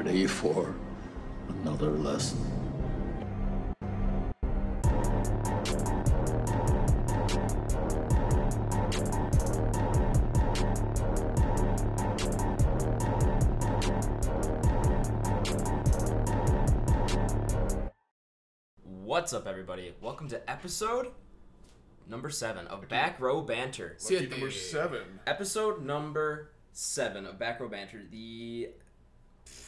ready for another lesson? What's up, everybody? Welcome to episode number 7 of Back Row Banter. Lucky number 7. Episode number 7 of Back Row Banter. The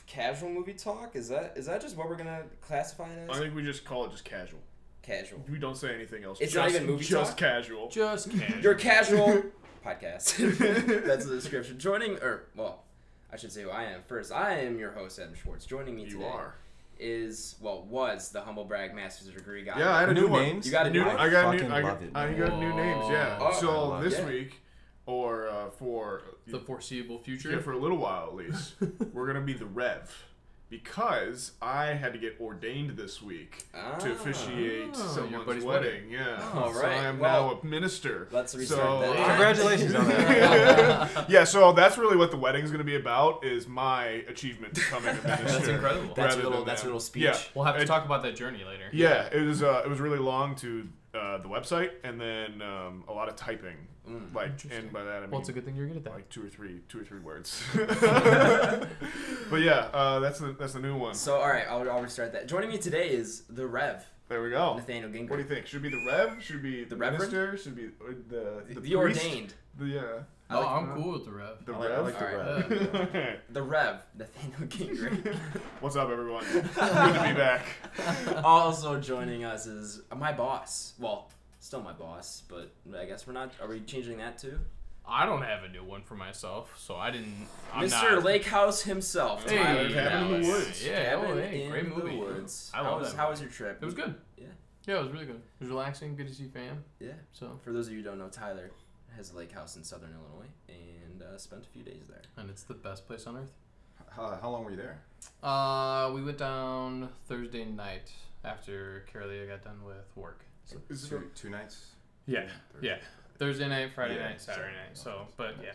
casual movie talk? Is that just what we're gonna classify it as? I think we just call it just casual. Casual. We don't say anything else. It's just, not even movie just talk? Casual. Just casual. Your casual podcast. That's the description. I should say who I am first. I am your host, Adam Schwartz. Joining me today was the Humble Brag Master's Degree guy. Yeah, I had a new names. You got a new one? I got fucking love it, I man. got new names, yeah. Oh, so this it. week, or for The foreseeable future. yeah, for a little while at least, we're gonna be the Rev. Because I had to get ordained this week to officiate your someone's buddy's wedding. Yeah. All So right. I am Well, now a minister. let's restart that. Congratulations on that. Yeah, so that's really what the wedding's going to be about, is my achievement to becoming a minister. That's incredible. That's rather a than them. little speech. Yeah. We'll have to talk about that journey later. Yeah, it was really long to the website, and then a lot of typing. And by that I mean Well, it's a good thing you're good at that. like two or three words. But yeah, that's the new one. So, all right, I'll restart that. Joining me today is the Rev, There we go. Nathaniel Gingrich. What do you think? Should it be the Rev? Should it be the Reverend? minister? Should it be the The priest? ordained. No, I'm cool with the Rev. The I Rev. like the Alright. Rev. The Rev, Nathaniel Gingrich. What's up, everyone? Good to be back. Also joining us is my boss. Well, still my boss, but I guess we're not. Are we changing that too? I don't have a new one for myself, so I didn't. Mr. Lake House himself, Hey, Tyler Cabin in the Dallas. Woods. Yeah, Cabin hey, in great the movie. Woods. I love that How was movie. your trip? It was good. Yeah. Yeah, it was really good. It was relaxing. Good to see fam. Yeah. So, For those of you who don't know, Tyler has a lake house in Southern Illinois and spent a few days there. and it's the best place on earth. How long were you there? We went down Thursday night after Carolia got done with work. So, Is Two nights? yeah. Thursday night, Friday Yeah, night, Saturday night. So, but yeah.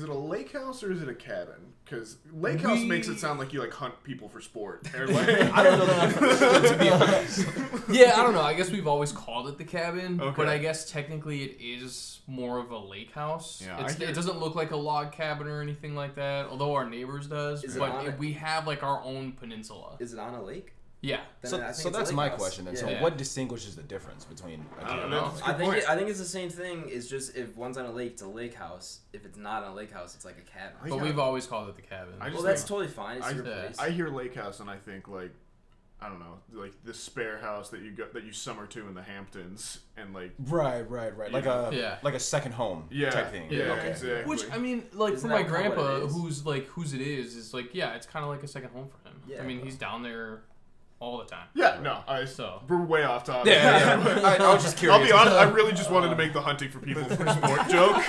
it a lake house or is it a cabin? Because lake house makes it sound like you like hunt people for sport. Or like, I don't know. To be honest. Yeah, I don't know. I guess we've always called it the cabin, Okay. but I guess technically it is more of a lake house. Yeah, It doesn't look like a log cabin or anything like that, although our neighbors does. Is it But on it? we have like our own peninsula. Is it on a lake? Yeah. Then I think So it's a that's lake my house. question then. Yeah. So Yeah. what distinguishes the difference between a I don't cabin know. and a lake? I think it's the same thing. It's just if one's on a lake, it's a lake house. If it's not on a lake house, it's like a cabin. I But Yeah. we've always called it the cabin. I just Well, that's think- totally fine. It's your yeah. place. I hear lake house and I think like, I don't know, like the spare house that you summer to in the Hamptons and like. Right. Like Yeah. a second home Yeah, type thing. yeah, Okay. exactly. Which I mean, like Isn't for my that kinda what grandpa, it is? whose it is like yeah, it's kind of like a second home for him. Yeah. I mean, he's down there all the time. Yeah, no, we're way off topic. Yeah. I was just curious. I'll be honest, I really just wanted to make the hunting for people for sport joke.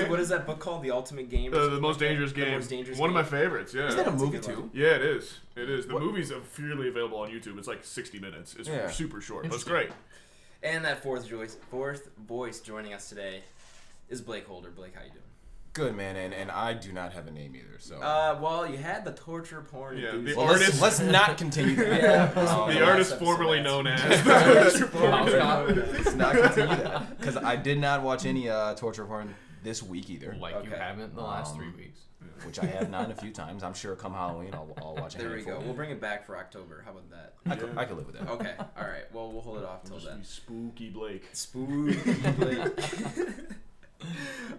What is that book called? The Ultimate Game? The most dangerous The game. Most dangerous One game? of my favorites. Yeah. Isn't that a That's a movie good one. too? Yeah, it is. It is. The movie's freely available on YouTube. It's like 60 minutes. It's Yeah. super short, but it's Interesting. great. And that fourth voice joining us today is BlakeHolder. Blake, how you doing? Good, man, and I do not have a name either. So. Well, you had the torture porn. Yeah, enthusiast. the Well, artist- let's not continue that. Yeah. The last artist episode, formerly that's- known as. Let's not continue that because I did not watch any torture porn this week either, Like you Okay. haven't in the last 3 weeks. which I have not a few times. I'm sure come Halloween I'll watch a There we handful. go. We'll bring it back for October. How about that? I could live with that. Okay. All right. Well, we'll hold it off till then. Spooky Blake. Spooky Blake.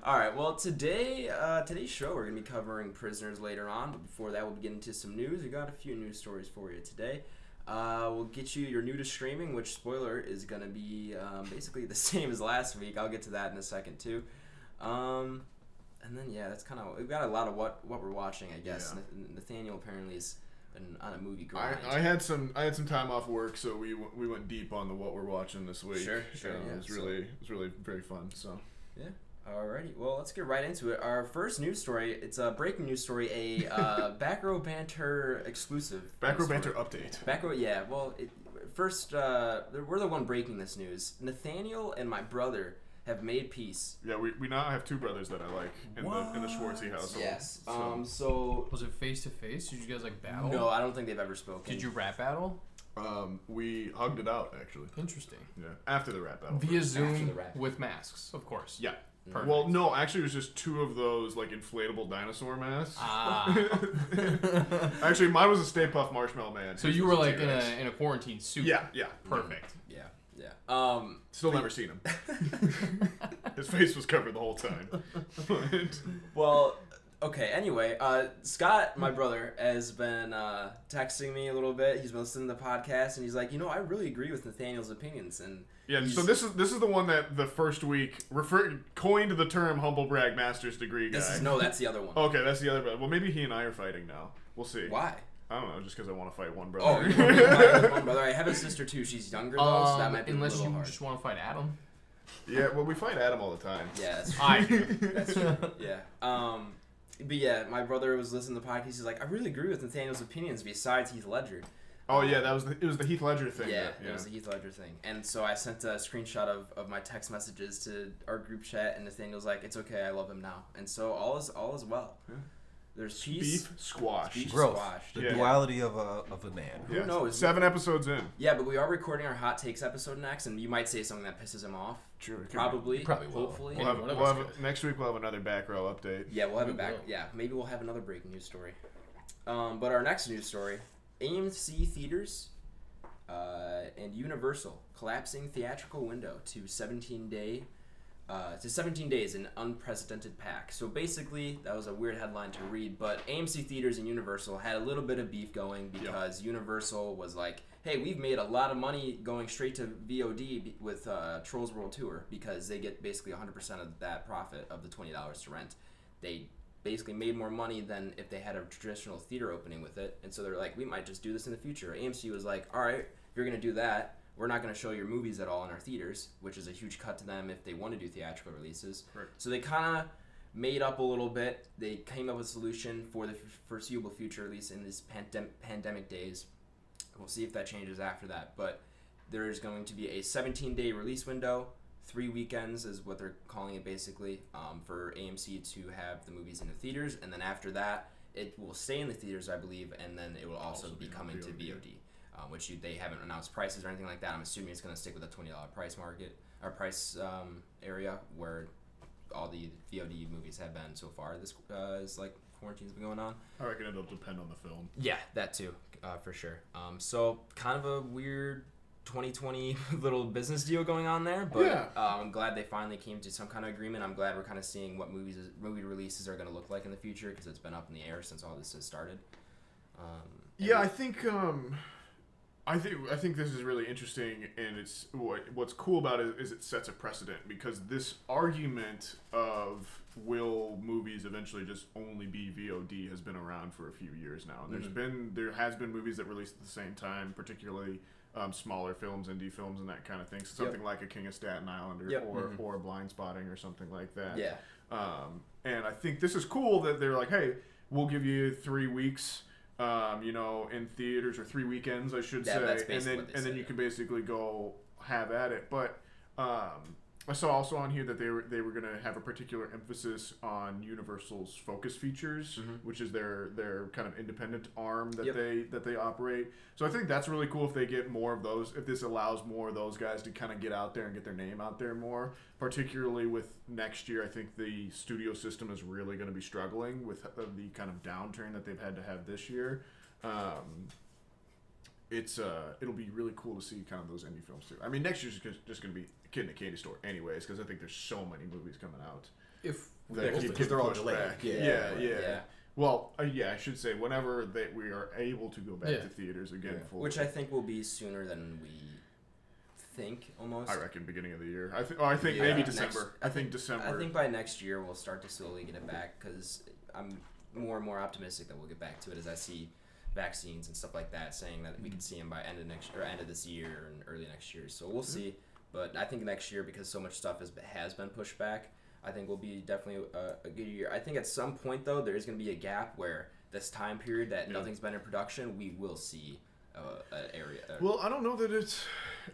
All right. Well, today's show we're gonna be covering Prisoners later on, but before that, we'll be getting into some news. We got a few news stories for you today. We'll get you your new to streaming, which spoiler is gonna be basically the same as last week. I'll get to that in a second too. And then that's kind of we've got a lot of what we're watching. I guess Nathaniel apparently is on a movie grind. I had some time off work, so we went deep on the what we're watching this week. Sure, It was really very fun. So yeah. Alrighty, well, let's get right into it. Our first news story, it's a breaking news story, a Back Row Banter exclusive. Back Row story. Banter update. Back Row, yeah. Well, first, we're the one breaking this news. Nathaniel and my brother have made peace. Yeah, we now have 2 brothers that I like in the Schwartzy household. Yes. So Was it face to face? Did you guys like battle? No, I don't think they've ever spoken. Did you rap battle? we hugged it out actually. Interesting. Yeah, after the rap battle. Via After Zoom the rap. with masks, of course. Yeah. Perfect. Well, no, actually, it was just 2 of those like inflatable dinosaur masks. Ah. Actually, mine was a Stay Puft Marshmallow Man. So you were like in a quarantine suit. Yeah, yeah. Perfect. Yeah. Still never seen him. His face was covered the whole time. Well, okay. Anyway, Scott, my brother, has been texting me a little bit. He's been listening to the podcast, and he's like, I really agree with Nathaniel's opinions, and Yeah, so this is the one that the first week coined the term humble brag master's degree guy. That's the other one. Okay, that's the other brother. Well, maybe he and I are fighting now. We'll see. Why? I don't know, just because I want to fight one Oh, brother. you want me to fight one brother. I have a sister too. She's younger though, so that might be unless a little you hard. just want to fight Adam. Yeah, well, we fight Adam all the time. Yeah, that's true. I do. That's true. Yeah. But yeah, my brother was listening to the podcast. He's like, I really agree with Nathaniel's opinions. Besides Heath Ledger. Oh yeah, it was the Heath Ledger thing. Yeah, it was the Heath Ledger thing. And so I sent a screenshot of my text messages to our group chat, and Nathaniel's like, "It's okay, I love him now." And so all is well. Yeah. There's peace. Beef squashed. Beef Growth. squashed. The Yeah. duality of a man. Who knows? 7 episodes in. Yeah, but we are recording our hot takes episode next, and you might say something that pisses him off. True. Probably. Probably will. Hopefully. Next week we'll have another back row update. Yeah, we'll have We it back. will. Yeah, maybe we'll have another breaking news story. But our next news story: AMC theaters and Universal collapsing theatrical window to 17 days in unprecedented pack. So basically, that was a weird headline to read, but AMC theaters and Universal had a little bit of beef going because Universal was like, hey, we've made a lot of money going straight to VOD with Trolls World Tour because they get basically 100% of that profit of the $20 to rent. They basically made more money than if they had a traditional theater opening with it, and so they're like, we might just do this in the future. AMC was like, all right, if you're going to do that, we're not going to show your movies at all in our theaters, which is a huge cut to them if they want to do theatrical releases. Right. So they kind of made up a little bit. They came up with a solution for the foreseeable future, at least in these pandemic days. We'll see if that changes after that. But there is going to be a 17-day release window. 3 weekends is what they're calling it basically, for AMC to have the movies in the theaters. And then after that, it will stay in the theaters, I believe, and then it will also be coming to VOD. Which they haven't announced prices or anything like that. I'm assuming it's going to stick with a $20 price area where all the VOD movies have been so far. This is like quarantine's been going on. I reckon it'll depend on the film. Yeah, that too, for sure. So kind of a weird 2020 little business deal going on there, but Yeah. I'm glad they finally came to some kind of agreement. I'm glad we're kind of seeing what movie releases are going to look like in the future because it's been up in the air since all this has started. I think this is really interesting, and it's what's cool about it is it sets a precedent because this argument of will movies eventually just only be VOD has been around for a few years now. And there has been movies that released at the same time, particularly smaller films, indie films, and that kind of thing. So something like A King of Staten Island or Blind Spotting or something like that. Yeah. And I think this is cool that they're like, hey, we'll give you 3 weeks. In theaters, or 3 weekends, I should say, that's basically what they and then said, you can basically go have at it. But I saw also on here that they were going to have a particular emphasis on Universal's Focus Features, which is their kind of independent arm that they operate. So I think that's really cool if they get more of those. If this allows more of those guys to kind of get out there and get their name out there more, particularly with next year. I think the studio system is really going to be struggling with the kind of downturn that they've had to have this year. It'll be really cool to see kind of those indie films too. I mean, next year's just going to be Kid in a Candy Store anyways, because I think there's so many movies coming out. Because they're all delayed. Back. Yeah. Yeah. Well, I should say whenever we are able to go back to theaters again, fully. Which I think will be sooner than we think, almost. I reckon beginning of the year. I think maybe December. I think December. I think by next year we'll start to slowly get it back because I'm more and more optimistic that we'll get back to it as I see vaccines and stuff like that saying that we can see them by end of this year and early next year. So we'll see. But I think next year, because so much stuff has been pushed back, I think will be definitely a good year. I think at some point though there is going to be a gap where this time period that nothing's been in production, we will see area. Well, I don't know that it's.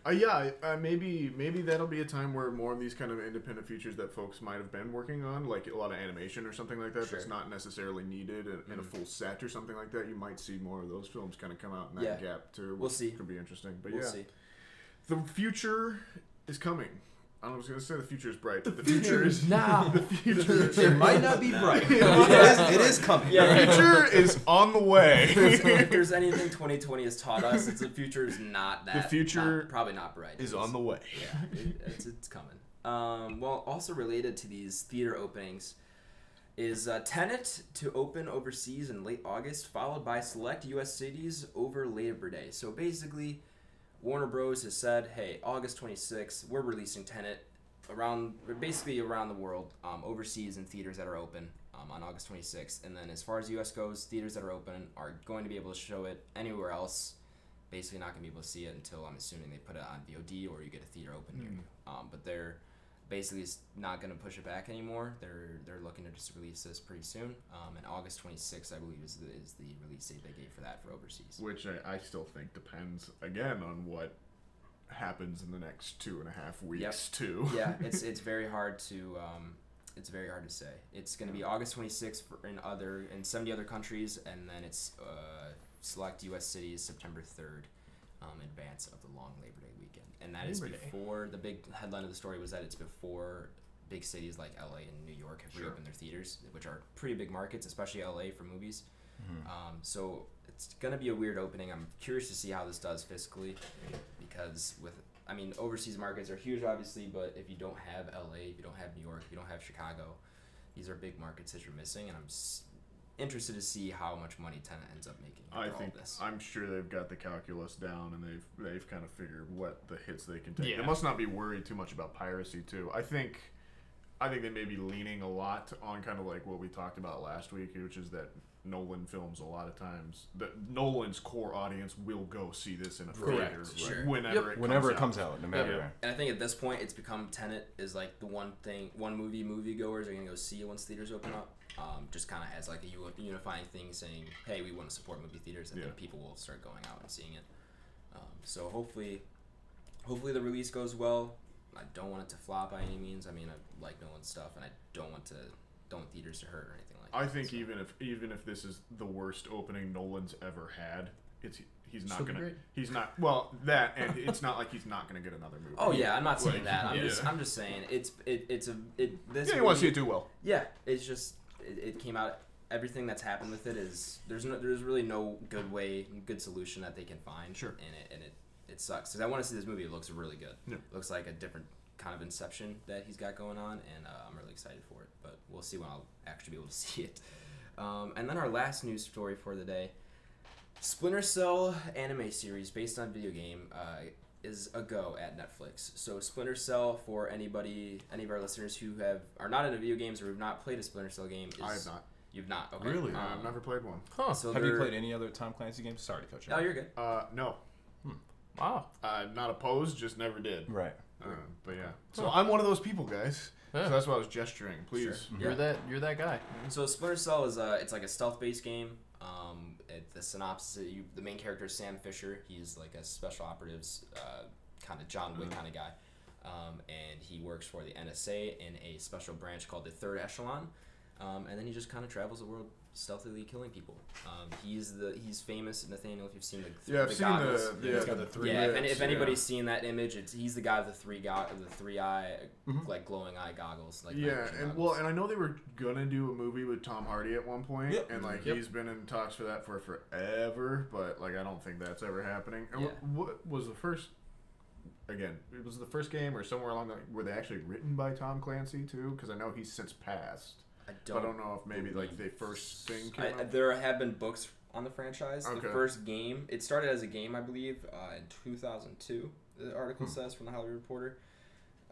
Maybe that'll be a time where more of these kind of independent features that folks might have been working on, like a lot of animation or something like that, Sure. that's not necessarily needed in a full set or something like that. You might see more of those films kind of come out in that gap too. We'll see. Could be interesting, but We'll see. The future is coming. I was going to say the future is bright, but the future is now. The future. It might not be bright. It is coming. Yeah, The future is on the way. If there's anything 2020 has taught us, it's the future is not that. The future probably not bright. is on the way. Yeah, it's coming. Well, also related to these theater openings is Tenet to open overseas in late August, followed by select U.S. cities over Labor Day. So basically, Warner Bros. Has said, hey, August 26th, we're releasing Tenet around the world, overseas in theaters that are open on August 26th. And then as far as U.S. goes, theaters that are open are going to be able to show it anywhere else. Basically not going to be able to see it until, I'm assuming, they put it on VOD or you get a theater open near you. But they're basically not going to push it back anymore. They're looking to just release this pretty soon. And August 26th, I believe, is the release date they gave for that for overseas. Which I still think depends, again, on what happens in the next 2.5 weeks, too. Yeah, it's very hard to say. It's going to be August 26th in 70 other countries, and then it's select U.S. cities September 3rd, in advance of the long Labor Day weekend. And that is before the big headline of the story was that it's before big cities like LA and New York have reopened their theaters, which are pretty big markets, especially LA for movies. So it's going to be a weird opening. I'm curious to see how this does fiscally, because overseas markets are huge, obviously, but if you don't have LA, if you don't have New York, if you don't have Chicago, these are big markets that you're missing, and I'm interested to see how much money Tenet ends up making. I'm sure they've got the calculus down, and they've kind of figured what the hits they can take. Yeah. They must not be worried too much about piracy too. I think they may be leaning a lot on kind of like what we talked about last week, which is that Nolan films a lot of times that Nolan's core audience will go see this in a theater whenever it comes out, no matter where. And I think at this point it's become Tenet is like the one moviegoers are gonna go see once theaters open up. Just kind of as like a unifying thing, saying, hey, we want to support movie theaters. I think people will start going out and seeing it. So hopefully the release goes well. I don't want it to flop by any means. I mean, I like Nolan's stuff, and I don't want theaters to hurt or anything like that. I think even if this is the worst opening Nolan's ever had, he's not like he's not gonna get another movie. Oh yeah, I'm not saying that. I'm just saying this. You want to see it do well. Yeah, it's just it came out. Everything that's happened with it is there's really no good solution that they can find. Sure. And it sucks because I want to see this movie. It looks really good. Yeah. It looks like a different kind of Inception that he's got going on, and I'm really excited for it. But we'll see when I'll actually be able to see it. And then our last news story for the day: Splinter Cell anime series based on video game is a go at Netflix. So Splinter Cell, for any of our listeners who are not into video games or have not played a Splinter Cell game, I have not. You've not? Okay. Really? I've never played one. Huh. So Have you played any other Tom Clancy games? Sorry to cut you off. Oh, you're good. No. Wow. Not opposed, just never did. Right. But yeah. So I'm one of those people, guys. Yeah. So that's why I was gesturing. Please. Sure. You're that guy. So Splinter Cell is it's like a stealth-based game. The synopsis, the main character is Sam Fisher. He's like a special operatives kind of John Wick kind of guy, and he works for the NSA in a special branch called the Third Echelon. And then he just kind of travels the world stealthily killing people. He's famous, Nathaniel, if you've seen I've seen goggles. He's got the three. Yeah, if anybody's seen that image, he's the guy with the three eye, like glowing eye goggles. Like and I know they were gonna do a movie with Tom Hardy at one point, and he's been in talks for that for forever, but like I don't think that's ever happening. And what was the first? Again, it was the first game or somewhere along were they actually written by Tom Clancy too? Because I know he's since passed. I don't know if maybe like the first thing came out. There have been books on the franchise. Okay. The first game, it started as a game, I believe, in 2002. The article says from the Hollywood Reporter,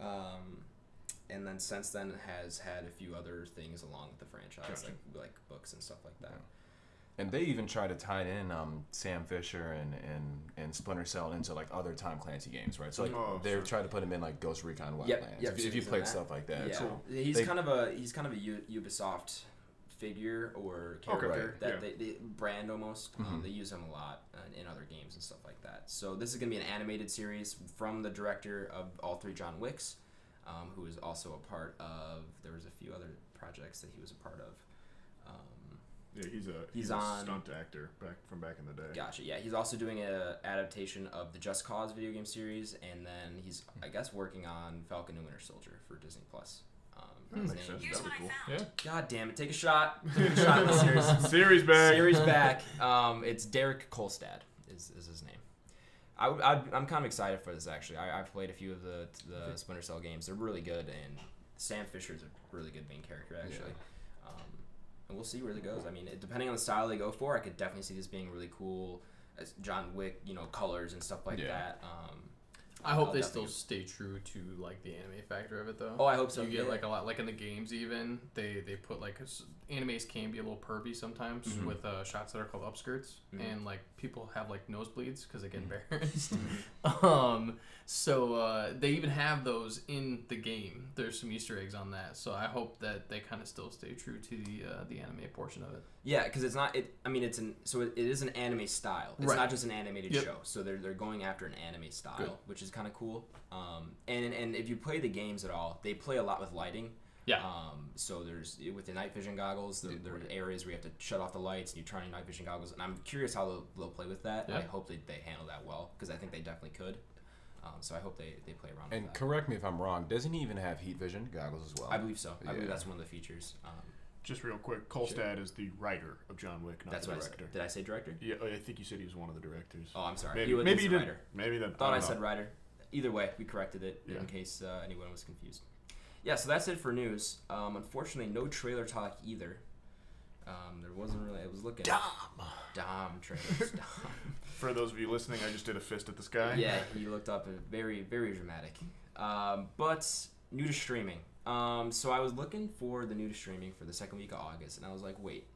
and then since then has had a few other things along with the franchise, like books and stuff like that. And they even try to tie in Sam Fisher and Splinter Cell into like other Tom Clancy games, right? So like they're trying to put him in like Ghost Recon Wildlands. If you played stuff like that, yeah. He's kind of a Ubisoft figure or character Okay, that they brand almost. They use him a lot in other games and stuff like that. So this is going to be an animated series from the director of all 3 John Wicks, who is also a part of, there was a few other projects that he was a part of. Yeah, he's a stunt actor back in the day. Gotcha. Yeah, he's also doing an adaptation of the Just Cause video game series, and then he's, I guess, working on Falcon and Winter Soldier for Disney Plus. Makes sense. That'd be cool. Yeah. God damn it! Take a shot. Take a shot in the series. Series back. Series back. It's Derek Kolstad is his name. I'm kind of excited for this actually. I've played a few of the Splinter Cell games. They're really good, and Sam Fisher's a really good main character actually. Yeah. And we'll see where it goes. I mean, depending on the style they go for, I could definitely see this being really cool, as John Wick, colors and stuff like that. I hope they still stay true to like the anime factor of it though. Oh, I hope so. You get like a lot, like in the games even they put like animes can be a little pervy sometimes with shots that are called upskirts and like people have like nosebleeds because they get embarrassed. So they even have those in the game. There's some Easter eggs on that. So I hope that they kind of still stay true to the anime portion of it. Yeah, because it's not. It is an anime style. It's not just an animated show. So they're going after an anime style, which is kind of cool. And if you play the games at all, they play a lot with lighting. Yeah. So there's with the night vision goggles, there are areas where you have to shut off the lights and you turn on your night vision goggles. And I'm curious how they'll play with that. Yeah. I hope they handle that well because I think they definitely could. So I hope they play around with that. And correct me if I'm wrong, doesn't he even have heat vision goggles as well? I believe so. I believe that's one of the features. Just real quick, Kolstad is the writer of John Wick, not the director. Did I say director? Yeah, I think you said he was one of the directors. Oh, I'm sorry. Maybe you didn't. Maybe then. Thought I said writer. Either way, we corrected it in case anyone was confused. Yeah, so that's it for news. Unfortunately, no trailer talk either. There wasn't really. I was looking. Dom trailers. Dom. For those of you listening, I just did a fist at the sky. Yeah, he looked up. Very, very dramatic. But new to streaming. So I was looking for the new to streaming for the second week of August, and I was like, wait,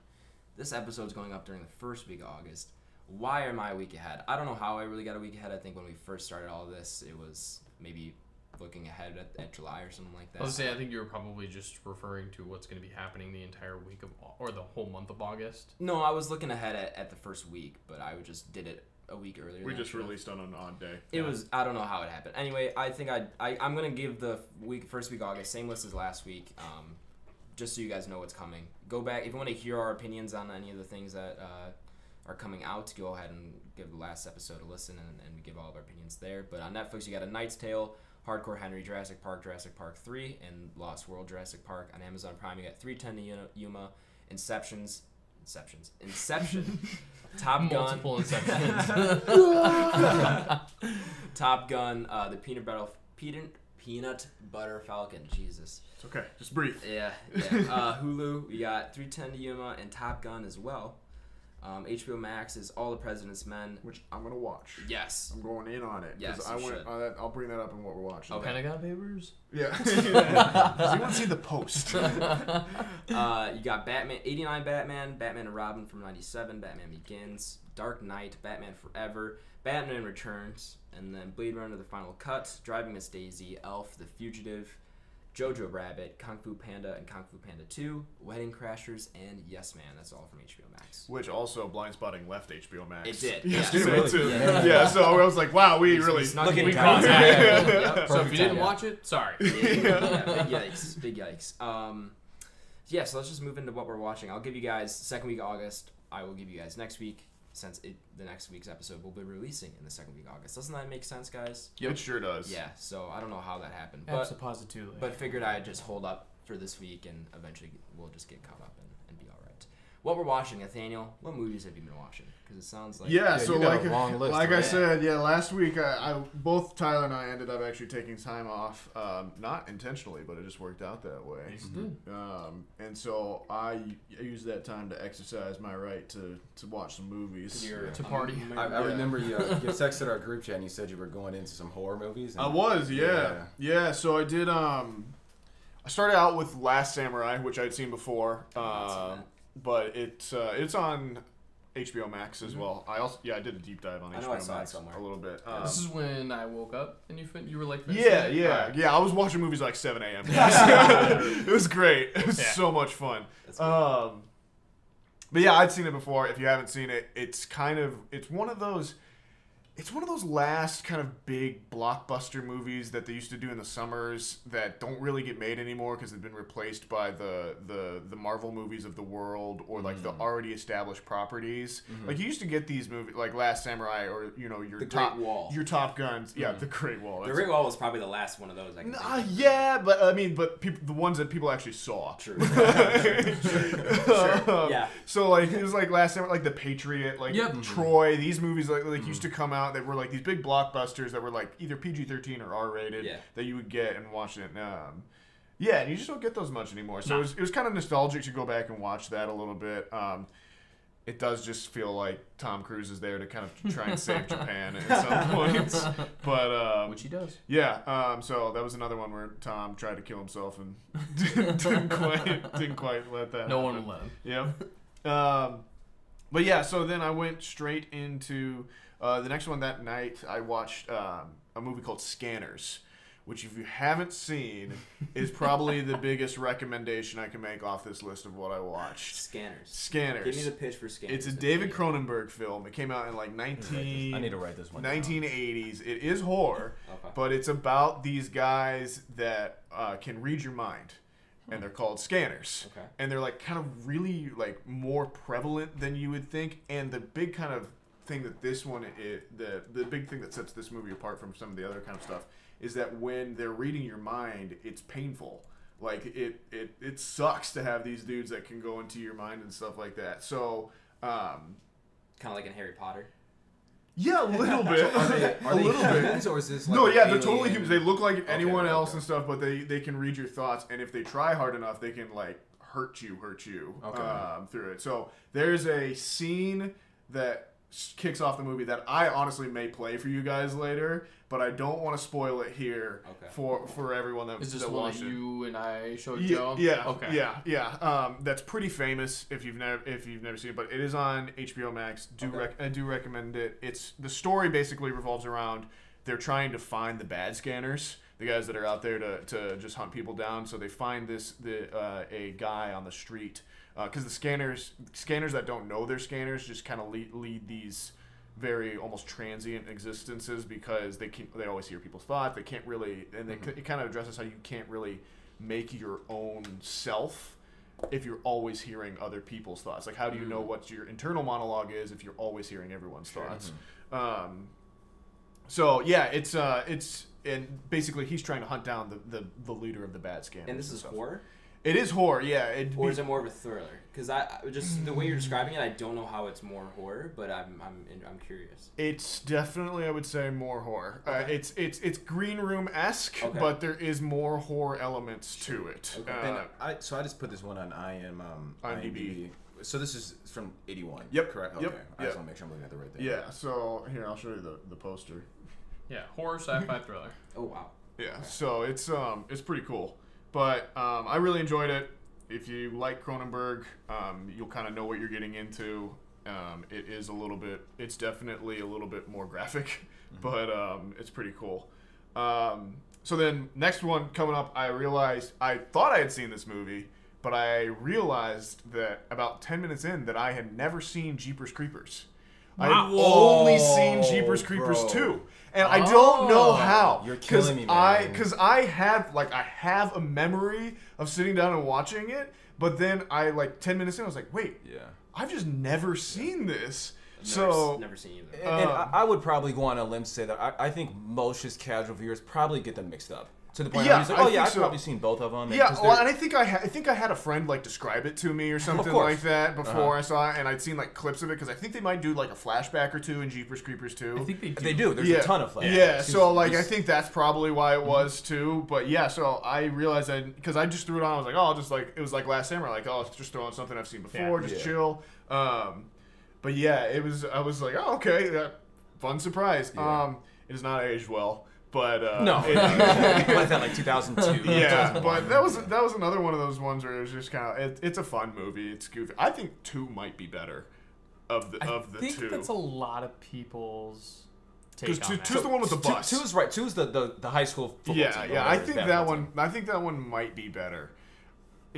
this episode's going up during the first week of August. Why am I a week ahead? I don't know how I really got a week ahead. I think when we first started all this, it was maybe looking ahead at July or something like that. I was saying, I think you were probably just referring to what's going to be happening the entire week or the whole month of August. No, I was looking ahead at the first week, but I just did it a week earlier. We just released on an odd day. It was, I don't know how it happened. Anyway, I think I'm going to give the first week of August, same list as last week, just so you guys know what's coming. Go back, if you want to hear our opinions on any of the things that are coming out, go ahead and give the last episode a listen, and we give all of our opinions there. But on Netflix, you got A Knight's Tale, Hardcore Henry, Jurassic Park 3, and Lost World Jurassic Park. On Amazon Prime, you got 3:10 to Yuma, Inception, Top Gun, multiple Inceptions, Top Gun, the Peanut Butter Falcon. Jesus, it's okay, just breathe. Yeah. Hulu, we got 3:10 to Yuma and Top Gun as well. HBO Max is All the President's Men, which I'm gonna watch. Yes, I'm going in on it. Yes, I'll bring that up in what we're watching. Okay. Pentagon Papers. Yeah. Does anyone see the post? You got Batman, 89 Batman and Robin from 97, Batman Begins, Dark Knight, Batman Forever, Batman Returns, and then Blade Runner: The Final Cut, Driving Miss Daisy, Elf, The Fugitive, Jojo Rabbit, Kung Fu Panda and Kung Fu Panda 2, Wedding Crashers, and Yes Man. That's all from HBO Max. Which also, Blind Spotting left HBO Max. It did. Yesterday too. Yeah, so I was like, wow, we really snuck in. Yep. So if you didn't watch it, sorry. Big yikes. Yeah, so let's just move into what we're watching. I'll give you guys second week of August. I will give you guys next week, since the next week's episode will be releasing in the second week of August. Doesn't that make sense, guys? Yep. It sure does. Yeah, so I don't know how that happened. Absolutely. But figured I'd just hold up for this week, and eventually we'll just get caught up and be all right. What we're watching, Nathaniel, what movies have you been watching? Because it sounds like... Yeah, so like I said, last week, both Tyler and I ended up actually taking time off, not intentionally, but it just worked out that way. And so I used that time to exercise my right to watch some movies. To party. I remember you texted our group chat and you said you were going into some horror movies. I was, yeah. So I did, I started out with Last Samurai, which I'd seen before, but it's on HBO Max as well. I did a deep dive on HBO Max a little bit. This is when I woke up and you were like, yeah. I was watching movies like 7 a.m. It was great. It was so much fun. But yeah, I'd seen it before. If you haven't seen it, it's one of those last kind of big blockbuster movies that they used to do in the summers that don't really get made anymore because they've been replaced by the Marvel movies of the world or like the already established properties. Like you used to get these movies like Last Samurai or your Top Guns. Yeah, The Great Wall. The Great Wall was probably the last one of those. Yeah, but I mean, the ones that people actually saw. True. Sure. Yeah. So like it was like Last Samurai, like The Patriot, like Troy. These movies like used to come out that were like these big blockbusters that were like either PG-13 or R-rated that you would get and watch it. And you just don't get those much anymore. So it was kind of nostalgic to go back and watch that a little bit. It does just feel like Tom Cruise is there to kind of try and save Japan at some points. But which he does. Yeah. So that was another one where Tom tried to kill himself and didn't quite let that No happen. one will let him. Yeah. But yeah, so then I went straight into the next one that night. I watched a movie called Scanners, which if you haven't seen is probably the biggest recommendation I can make off this list of what I watched. Scanners. Give me the pitch for Scanners. It's a David Cronenberg film. It came out in like I need to write this one 1980s. It is horror, but it's about these guys that can read your mind. And they're called scanners. Okay. And they're like kind of really like more prevalent than you would think. And the big kind of thing that this one is, the big thing that sets this movie apart from some of the other kind of stuff is that when they're reading your mind, it's painful. Like it sucks to have these dudes that can go into your mind and stuff like that. So kind of like in Harry Potter. Yeah, a little bit. Are they humans, or is this like they're totally humans. They look like anyone else and stuff, but they can read your thoughts, and if they try hard enough, they can like hurt you through it. So there's a scene that kicks off the movie that I honestly may play for you guys later, but I don't want to spoil it here for everyone that is this that one watched that it. You and I showed Joe? Yeah. Okay. Yeah. That's pretty famous if you've never seen it, but it is on HBO Max. I do recommend it. It's the story basically revolves around they're trying to find the bad scanners, the guys that are out there to just hunt people down. So they find a guy on the street because the scanners that don't know they're scanners just kind of lead these very almost transient existences because they always hear people's thoughts. They can't really, and it kind of addresses how you can't really make your own self if you're always hearing other people's thoughts. Like, how do you know what your internal monologue is if you're always hearing everyone's thoughts? So yeah, it's and basically he's trying to hunt down the leader of the bad scanners. And this is horror. It is horror, yeah. Or is it more of a thriller? Because I just the way you're describing it, I don't know how it's more horror, but I'm curious. It's definitely, I would say, more horror. Okay. It's Green Room-esque, but there is more horror elements to it. Okay. So I just put this one on IMDb. So this is from 81. Yep. Correct. Okay. I just want to make sure I'm looking at the right thing. Yeah. So here, I'll show you the poster. Yeah, horror, sci-fi, thriller. Oh wow. Yeah. Okay. So it's pretty cool. But I really enjoyed it. If you like Cronenberg, you'll kind of know what you're getting into. It's definitely a little bit more graphic, but it's pretty cool. So then next one coming up, I thought I had seen this movie, but I realized that about 10 minutes in that I had never seen Jeepers Creepers. I had only seen Jeepers Creepers 2. And I don't know how. You're killing me, man. Because I have a memory of sitting down and watching it, but then 10 minutes in, I was like, wait, I've just never seen this. Never seen either. And I would probably go on a limb to say that I think most just casual viewers probably get them mixed up. To the point where he's like, I've probably seen both of them. And I think I had a friend describe it to me or something like that before I saw it, and I'd seen clips of it because I think they might do a flashback or two in Jeepers Creepers 2. I think they do. They do. There's a ton of flashbacks. Yeah, so I think that's probably why it was too. But yeah, so I realized because I just threw it on. I was like, I'll just it was like Last Samurai, I'll just throw on something I've seen before, chill. But yeah, I was like, oh okay, fun surprise. Yeah. It has not aged well. But no, what's that 2002? Yeah, but that was another one of those ones where it was just kind of it's a fun movie. It's goofy. I think 2 might be better of the two. I think that's a lot of people's take on that. 2's the one with the bus. 2 is right. 2 is the high school football team. Yeah. I think that one might be better.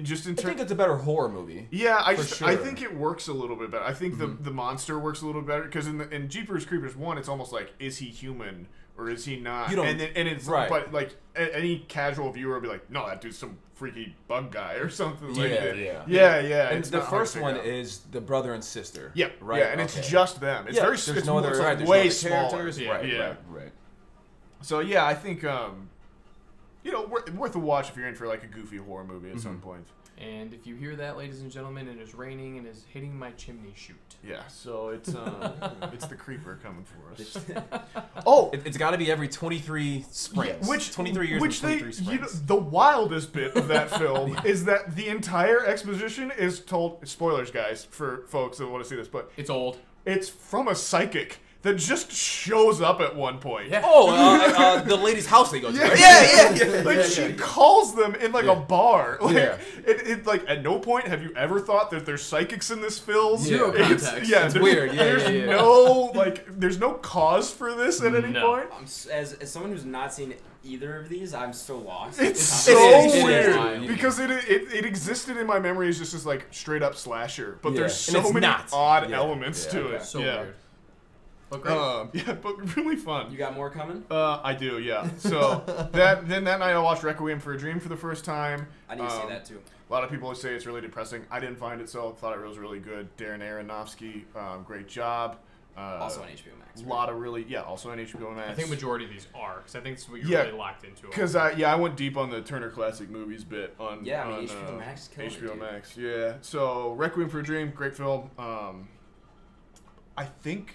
just in I think it's a better horror movie. Yeah, I sure. think it works a little bit better. I think the monster works a little bit better because in Jeepers Creepers 1, it's almost like, is he human or is he not? And it's right. But like any casual viewer will be like, no, that dude's some freaky bug guy or something like that. Yeah. And the first one is the brother and sister. Yeah, right. Yeah, and it's just them. It's very there's no other it's there's way no smaller. characters. Yeah. Right. So yeah, I think worth a watch if you're in for like a goofy horror movie at some point. And if you hear that, ladies and gentlemen, it is raining and is hitting my chimney chute. Yeah, so it's it's the creeper coming for us. It's got to be every 23 springs. Which 23 years which and 23 springs. the wildest bit of that film is that the entire exposition is told. Spoilers, guys, for folks that want to see this, but It's old. it's from a psychic that just shows up at one point. Yeah. Oh, the lady's house they go to. Yeah. Like she calls them in like a bar. Like, Yeah. It like at no point have you ever thought that there's psychics in this film. Zero It's context. It's weird. Yeah, There's no there's no cause for this at any No. point. As someone who's not seen either of these, I'm still lost. It's It so is weird wild. because it existed in my memory as just this like straight up slasher, but there's And so it's many not. odd Yeah. elements to Okay. it. So yeah. weird. But great. But really fun. You got more coming? I do, yeah. So that night I watched Requiem for a Dream for the first time. I need to see that too. A lot of people say it's really depressing. I didn't find it so. Thought it was really good. Darren Aronofsky, great job. Also on HBO Max. A lot of also on HBO Max. I think majority of these are, because I think it's what you're really locked into. Because I went deep on the Turner Classic Movies bit on HBO Max is killing HBO it, Max. Yeah. So Requiem for a Dream, great film. I think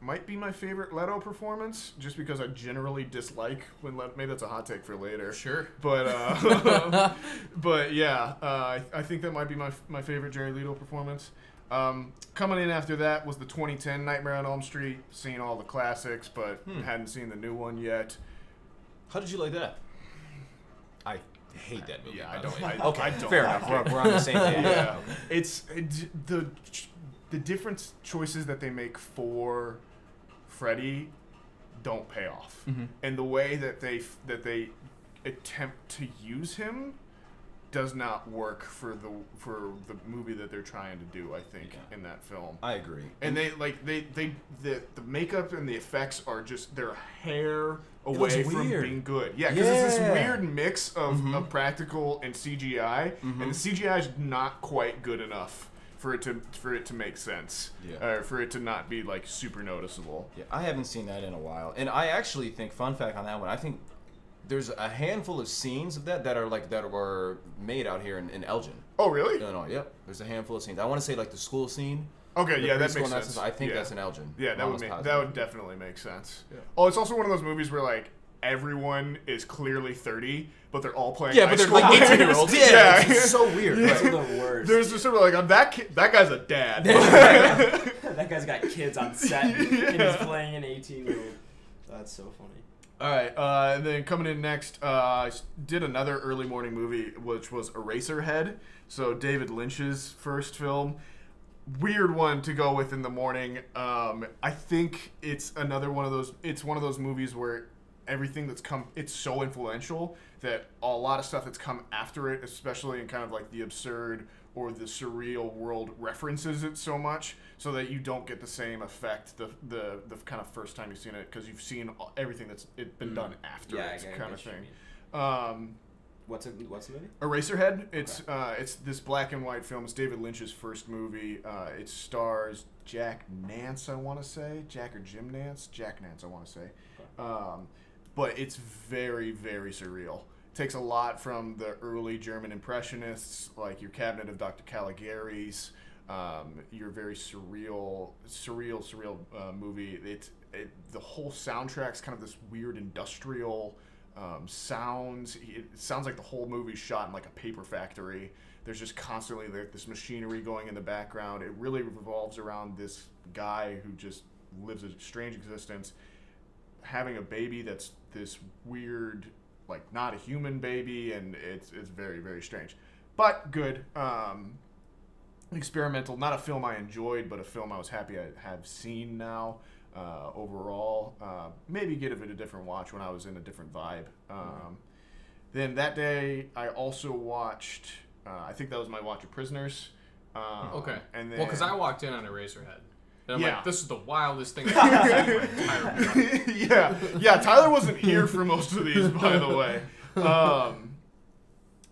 might be my favorite Leto performance, just because I generally dislike when maybe that's a hot take for later. Sure. But but yeah, I think that might be my favorite Jared Leto performance. Coming in after that was the 2010 Nightmare on Elm Street. Seen all the classics, but hadn't seen the new one yet. How did you like that? I hate that movie. Yeah, by I the don't. way. I Okay, don't fair like enough. it. We're on the same page. Yeah, it's the different choices that they make for Freddy don't pay off, and the way that they attempt to use him does not work for the movie that they're trying to do. I think in that film, I agree. and the makeup and the effects are just their hair away from being good. Yeah, because it's this weird mix of practical and CGI, and the CGI is not quite good enough for it to make sense, or for it to not be like super noticeable. Yeah, I haven't seen that in a while, and I actually think, fun fact on that one, I think there's a handful of scenes of that were made out here in Elgin. Oh, really? No, yep. There's a handful of scenes. I want to say like the school scene. Okay, yeah, that preschool makes and sense. I think that's in Elgin. Yeah, I'm almost that positive. would definitely make sense. Yeah. Oh, it's also one of those movies where like everyone is clearly 30, but they're all playing. Yeah, high but they're school like players. 18-year-olds. Yeah, It's so weird. Those Right? are the worst. There's just sort of like that guy's a dad. That guy's got kids on set and he's playing an 18-year-old. That's so funny. All right, and then coming in next, I did another early morning movie, which was Eraserhead. So David Lynch's first film. Weird one to go with in the morning. I think it's another one of those. It's one of those movies where everything that's come, it's so influential that a lot of stuff that's come after it, especially in kind of like the absurd or the surreal world, references it so much so that you don't get the same effect the kind of first time you've seen it, because you've seen everything that's been done after it, kind of thing. What's the movie? Eraserhead. It's this black and white film. It's David Lynch's first movie. It stars Jack Nance, I want to say. Jack or Jim Nance? Jack Nance, I want to say. Okay. But it's very, very surreal. Takes a lot from the early German Impressionists, like your Cabinet of Dr. Caligari's, your very surreal movie. The whole soundtrack's kind of this weird industrial sounds. It sounds like the whole movie's shot in like a paper factory. There's just constantly this machinery going in the background. It really revolves around this guy who just lives a strange existence, having a baby that's this weird, like not a human baby, and it's very, very strange, but good. Experimental, not a film I enjoyed, but a film I was happy I have seen now. Overall, maybe give it a different watch when I was in a different vibe. Then that day I also watched I think that was my watch of Prisoners. Okay. And then, Well, because I walked in on Eraserhead. And I'm Yeah. like, this is the wildest thing I've ever seen in my entire life. yeah. Tyler wasn't here for most of these, by the way.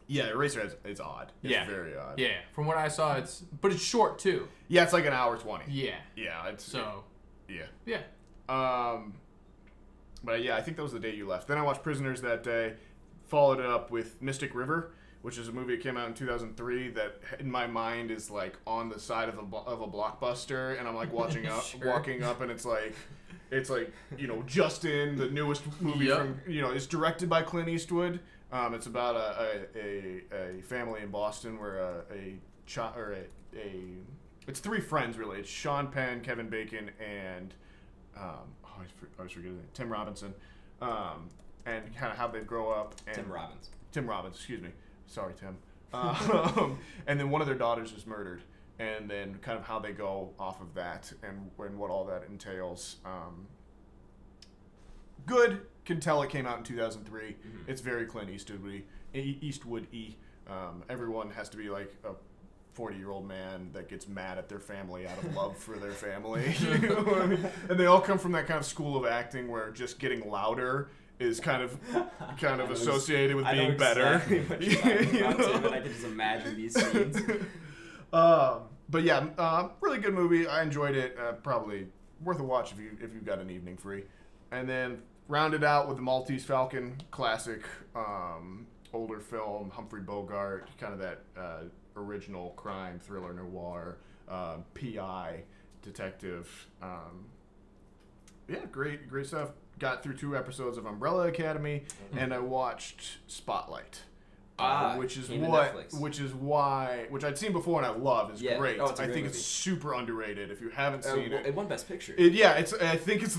Yeah, Eraserhead is odd. It's very odd. Yeah. From what I saw, it's short too. Yeah, it's like an hour 20. Yeah. Yeah, it's So. yeah. Yeah. But yeah, I think that was the day you left. Then I watched Prisoners that day. Followed it up with Mystic River, which is a movie that came out in 2003 that in my mind is like on the side of a blockbuster, and I'm like walking up, and it's like Justin, the newest movie from it's directed by Clint Eastwood. It's about a family in Boston where it's three friends really. It's Sean Penn, Kevin Bacon, and I always forget his name, Tim Robinson, and kind of how they grow up. And Tim Robbins, excuse me. Sorry, Tim. And then one of their daughters is murdered, and then kind of how they go off of that and what all that entails. Good. Can tell it came out in 2003. Mm-hmm. It's very Clint Eastwood-y. Everyone has to be like a 40-year-old man that gets mad at their family out of love for their family. You know what I mean? And they all come from that kind of school of acting where just getting louder is kind of associated with being better. What you're talking about, Tim, and I can just imagine these scenes. But yeah, really good movie. I enjoyed it. Probably worth a watch if you've got an evening free. And then rounded out with the Maltese Falcon, classic older film, Humphrey Bogart, kind of that original crime thriller noir, PI detective. Yeah, great stuff. Got through 2 episodes of Umbrella Academy, and I watched Spotlight. Which I'd seen before and I love. It's great. Oh, it's I think movie. It's super underrated. If you haven't seen it, it won Best Picture. I think it's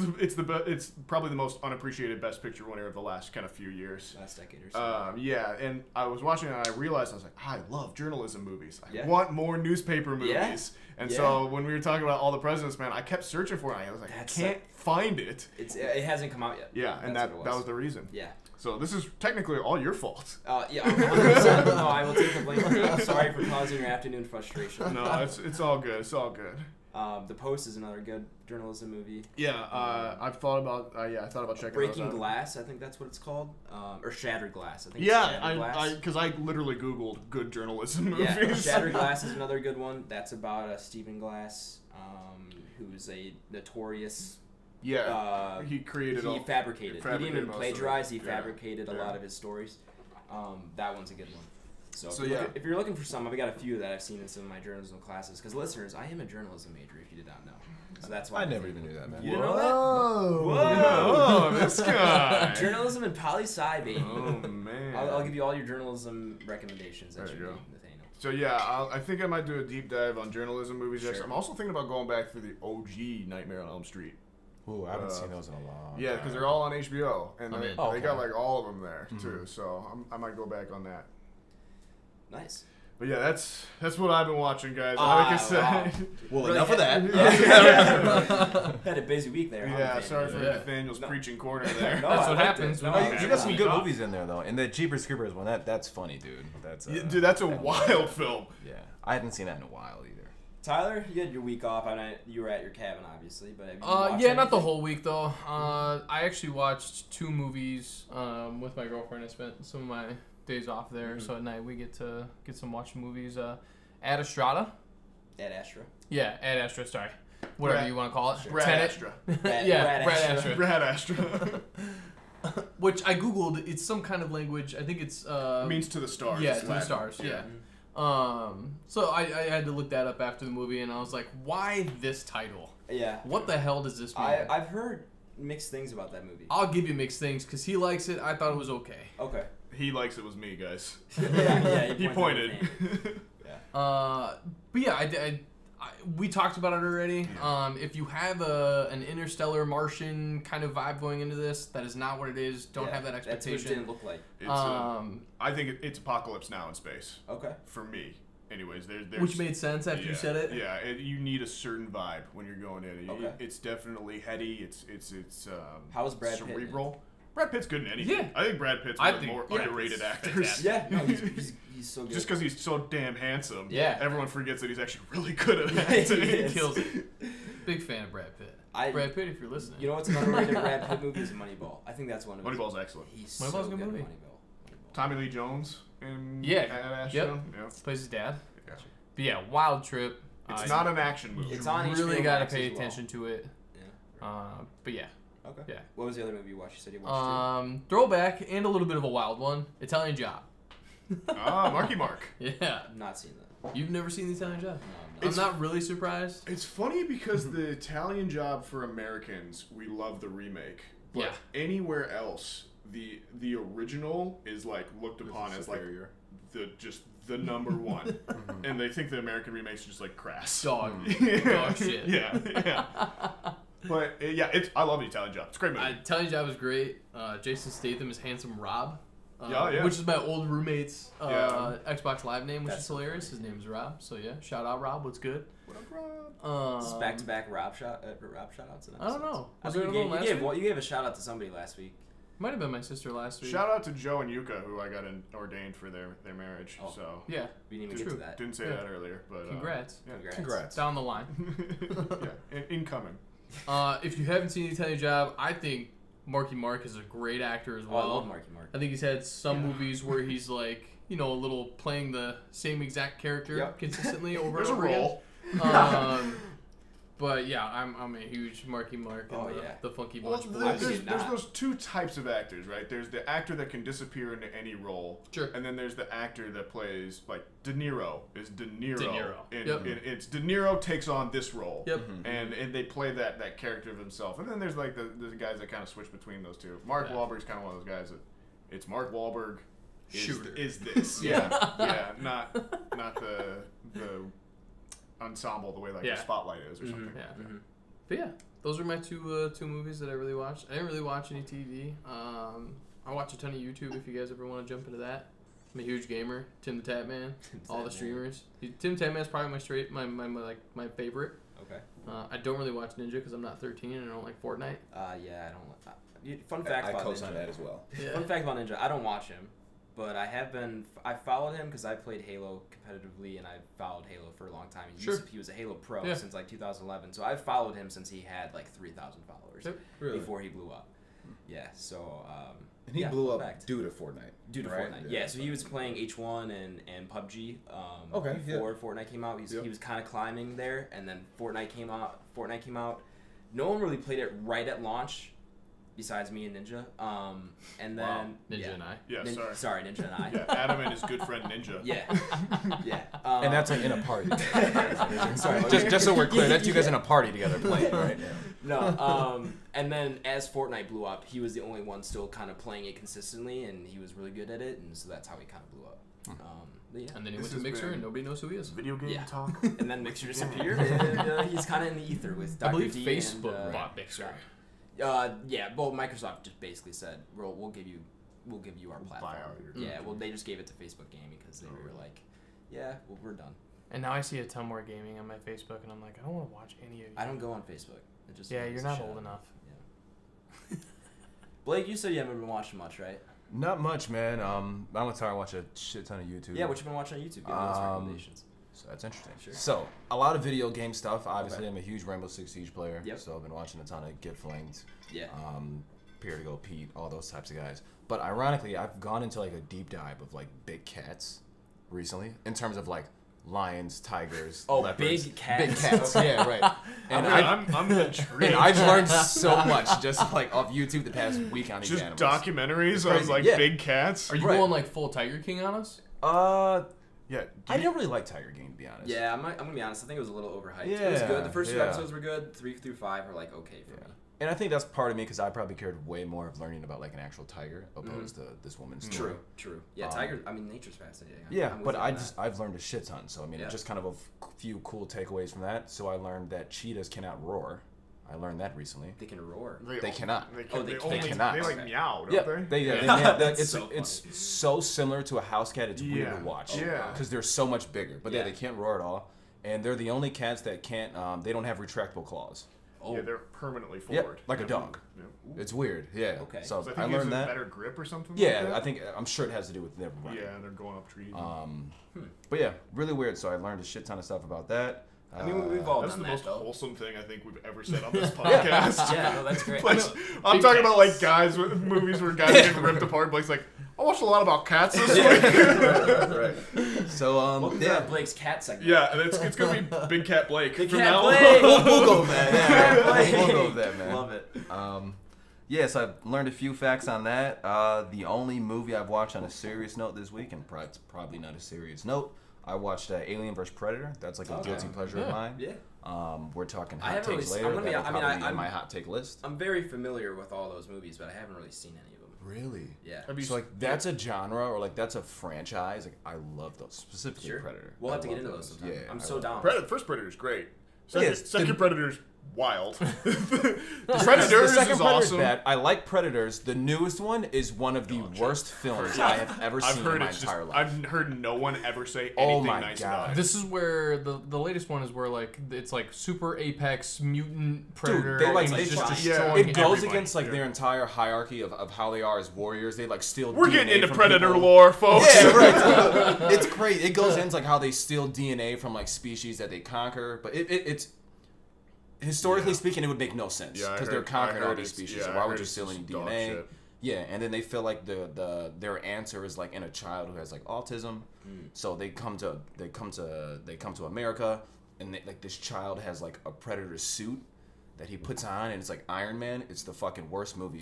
probably the most unappreciated Best Picture winner of the last kind of few years. Last decade or so. And I was watching it and I realized I was like, I love journalism movies. I want more newspaper movies. Yeah. And so when we were talking about All the President's Men, I kept searching for it. I was like, I can't find it. It hasn't come out yet. Yeah, and that was the reason. Yeah. So this is technically all your fault. Yeah, 100%. No, I will take the blame. I'm sorry for causing your afternoon frustration. No, it's all good. It's all good. The Post is another good journalism movie. Yeah, I thought about checking Breaking those out. Glass, I think that's what it's called, or Shattered Glass. I think. Yeah, because I literally Googled good journalism movies. Yeah, Shattered Glass is another good one. That's about Stephen Glass, who's a notorious. Yeah, he fabricated. He didn't even plagiarize. He fabricated a lot of his stories. That one's a good one. So if you're looking for some, I've got a few that I've seen in some of my journalism classes. Because listeners, I am a journalism major. If you did not know, so that's why I never even knew that, man. You didn't know that? Whoa, this guy. Journalism and poli-sci, baby. Oh man. I'll give you all your journalism recommendations. That should be Nathaniel. So yeah, I think I might do a deep dive on journalism movies next. I'm also thinking about going back through the OG Nightmare on Elm Street. Ooh, I haven't seen those in a long time. Yeah, because they're all on HBO, and they okay. got like all of them there too. So I might go back on that. Nice. But yeah, that's what I've been watching, guys. Like I said, wow. Well, Really enough of that. Had a busy week there. Huh, yeah, sorry for Nathaniel's preaching corner there. No, That's I what liked happens. it. No, No, you got some good movies in there though, and the Jeepers Creepers one that's funny, dude. Dude, that's a wild film. Yeah, I hadn't seen that in a while either. Tyler, you had your week off. You were at your cabin, obviously, but have you watched yeah, not the anything? whole week though. I actually watched 2 movies with my girlfriend. I spent some of my days off there, so at night we get some watch movies. Ad Astra. Ad Astra. Yeah, Ad Astra. Sorry, whatever you want to call it. Brad Tenet. Astra. Brad Astra. Brad Astra. Which I googled. It's some kind of language. I think it's means to the stars. Yeah, to the stars. Yeah. So I had to look that up after the movie, and I was like, why this title? Yeah. What the hell does this mean? I've heard mixed things about that movie. I'll give you mixed things because he likes it. I thought it was okay. Okay. He likes it was me, guys. Yeah, He pointed. Yeah. But yeah, we talked about it already. If you have an interstellar Martian kind of vibe going into this, that is not what it is. Don't have that expectation. That's what it didn't look like. It's, I think it's Apocalypse Now in space. Okay. For me. Anyways, there's which made sense after you said it. Yeah, you need a certain vibe when you're going in. Okay. It's definitely heady. It's how was Brad Pitt? cerebral. Brad Pitt's good in anything. Yeah. I think Brad Pitt's one of the more underrated actors. Yeah, no, he's so good. Just because he's so damn handsome, Yeah. everyone forgets that he's actually really good at He acting. is. Kills it. Big fan of Brad Pitt. Brad Pitt, if you're listening. You know what's an underrated Brad Pitt movie is Moneyball. I think that's one of his. Moneyball's excellent. He's Moneyball's so a good good movie. at Moneyball. Tommy Lee Jones in Yep. Yep. Plays his dad. Yeah. But yeah, Wild Trip. It's not an action movie. It's on really HBO got to Max pay as well. attention to it. Yeah. But yeah. Okay. Yeah. What was the other movie you watched? You said you watched Throwback and a little bit of a wild one. Italian Job. Marky Mark. Yeah. I've not seen that. You've never seen the Italian Job? No, I'm not really surprised. It's funny because the Italian Job for Americans, we love the remake. But Yeah. anywhere else, the original is like looked upon as like the number one, and they think the American remakes are just like crass. Dog shit. Yeah. But I love the Italian Job. It's a great movie. Italian Job is great. Jason Statham is Handsome Rob. Yeah. Which is my old roommate's Yeah. Xbox Live name, which That's is hilarious. His name's Rob. So yeah, shout out Rob. What's good? What up, Rob? Just back-to-back Rob shout-outs. I don't know. I Was think there another one last week? you gave a shout-out to somebody last week. Might have been my sister last week. Shout out to Joe and Yuka, who I got ordained for their marriage. Oh. So Yeah. We didn't even It's get true. to that. didn't say Yeah. that earlier, but Congrats. yeah. Congrats. Down the line. Yeah, incoming. If you haven't seen the Italian Job, I think Marky Mark is a great actor as Oh, well. I love Marky Mark. I think he's had some movies where he's like, a little playing the same exact character Yep. consistently over There's and a over role. again. But yeah, I'm a huge Marky Mark and the Funky Well, Bunch. there's not. those two types of actors, right? There's the actor that can disappear into any role, Sure. and then there's the actor that plays like De Niro is De Niro. De Niro. Yep. It's De Niro takes on this role. Yep. And they play that character of himself. And then there's like the guys that kind of switch between those two. Mark Wahlberg's kind of one of those guys that it's Mark Wahlberg is this. Yeah. Not the ensemble the way like the Spotlight is or something. Yeah. But yeah, those are my two movies that I really watched. I didn't really watch any TV. I watch a ton of YouTube if you guys ever want to jump into that. I'm a huge gamer. Tim the Tap Man, all the streamers. Tim the Tap Man is probably my favorite. Okay. I don't really watch Ninja because I'm not 13 and I don't like Fortnite. Yeah, I don't. Fun fact I about co-sign Ninja. that as well. Yeah. Fun fact about Ninja. I don't watch him, but I followed him because I played Halo competitively and I followed Halo for a long time. He was a Halo pro since like 2011, so I've followed him since he had like 3,000 followers before he blew up. Yeah, so. And he blew up due to Fortnite. Due to Fortnite, yeah. So he was playing H1 and PUBG before Fortnite came out. He was kind of climbing there, and then Fortnite came out. No one really played it right at launch, besides me and Ninja. And then Ninja and I. Yeah, sorry, Ninja and I. Yeah, Adam and his good friend Ninja. Yeah. And that's like in a party. Sorry, just so we're clear, that's you guys in a party together playing, right? No. And then as Fortnite blew up, he was the only one still kind of playing it consistently, and he was really good at it, and so that's how he kind of blew up. And then he went to Mixer, and nobody knows who he is. Video game talk. And then Mixer disappeared, and he's kind of in the ether with Dr. I believe D Facebook bought Mixer. Well, Microsoft just basically said, we'll give you our platform. Yeah, well, they just gave it to Facebook Gaming because they were like, we're done. And now I see a ton more gaming on my Facebook, and I'm like, I don't want to watch any of you. I don't go on Facebook. You're not old enough. Yeah. Blake, you said you haven't been watching much, right? Not much, man. I'm gonna try and watch a shit ton of YouTube. Yeah, what you been watching on YouTube? Give me those recommendations. So that's interesting. Sure. So a lot of video game stuff. Obviously, I'm a huge Rainbow Six Siege player. Yep. So I've been watching a ton of Get Flinged. Yeah. Peer to Go Pete, all those types of guys. But ironically, I've gone into like a deep dive of like big cats recently in terms of like lions, tigers, leopards. Big cats. Big cats. Yeah, right. And I'm intrigued. and I've learned so much just like off YouTube the past week on these just animals. documentaries on like big cats. Are you going like full Tiger King on us? Yeah. I didn't really like Tiger King, to be honest. Yeah, I'm gonna be honest. I think it was a little overhyped. Yeah, It was good. The first two yeah. episodes were good. 3 through 5 were like okay for me. And I think that's part of me because I probably cared way more of learning about like an actual tiger opposed to this woman's story. True. Yeah, tiger. I mean, nature's fascinating. Yeah, I'm with but you on that. I've learned a shit ton. So I mean, just kind of a few cool takeaways from that. So I learned that cheetahs cannot roar. I learned that recently. They can roar. They cannot. They They cannot. They like meow, don't Yeah, they? That's it's so similar to a house cat. It's weird to watch. Yeah. Because they're so much bigger. But they can't roar at all. And they're the only cats that can't. They don't have retractable claws. Oh. Yeah, they're permanently Yeah, forward. like a dog. Yeah. It's weird. Yeah. Okay. So So I I think it gives learned it that. better grip or something. Yeah, like that? I'm sure it has to do with them running. Yeah, they're going up trees. But yeah, really weird. So I learned a shit ton of stuff about that. I mean, we've all That's done the that, most though. wholesome thing I think we've ever said on this podcast. Yeah, no, that's great. Like, I'm talking about like guys with movies where guys are getting ripped apart. Blake's like, I watched a lot about cats this week. Right. So Welcome to Blake's cat segment. Yeah, and it's gonna be Big Cat Blake. Big from Cat now Blake! on. we'll go with that. Yeah, Blake. we'll go with that, man. Love it. Yeah, so I've learned a few facts on that. The only movie I've watched on a serious note this week, and it's probably not a serious note, I watched Alien vs. Predator. That's like a guilty pleasure of mine. Yeah. We're talking I hot haven't takes really- later. I'm gonna be- That'll I mean, probably be I'm- in my hot take list. I'm very familiar with all those movies, but I haven't really seen any of them. Really? Yeah. Have you So like that's a genre or like that's a franchise. Like I love those, specifically Sure. Predator. We'll I have to get love into those sometime. Yeah, I'm I so love down. First Predator's great. Yes, Second the- Predator's wild. The Predators second is Predator's awesome. bad. I like Predators. The newest one is one of the worst films I have ever I've seen heard in my it's entire just, life. I've heard no one ever say Oh anything my nice God. about it. This is where the latest one is where like it's like super apex mutant predator. Dude, they like and they it's just just yeah. destroying it goes everybody. against like Yeah. their entire hierarchy of how they are as warriors. They like steal. We're DNA getting into from Predator people. lore, folks. Yeah, right. It's great. It goes into like how they steal DNA from like species that they conquer, but it's historically speaking, it would make no sense Yeah, I because they're heard- I conquering heard all these it's- species. yeah, So I why heard would you it's steal any just dog DNA? shit. Yeah, and then they feel like their answer is like in a child who has like autism. So they come to America, and like this child has like a predator suit that he puts on, and it's like Iron Man. It's the fucking worst movie.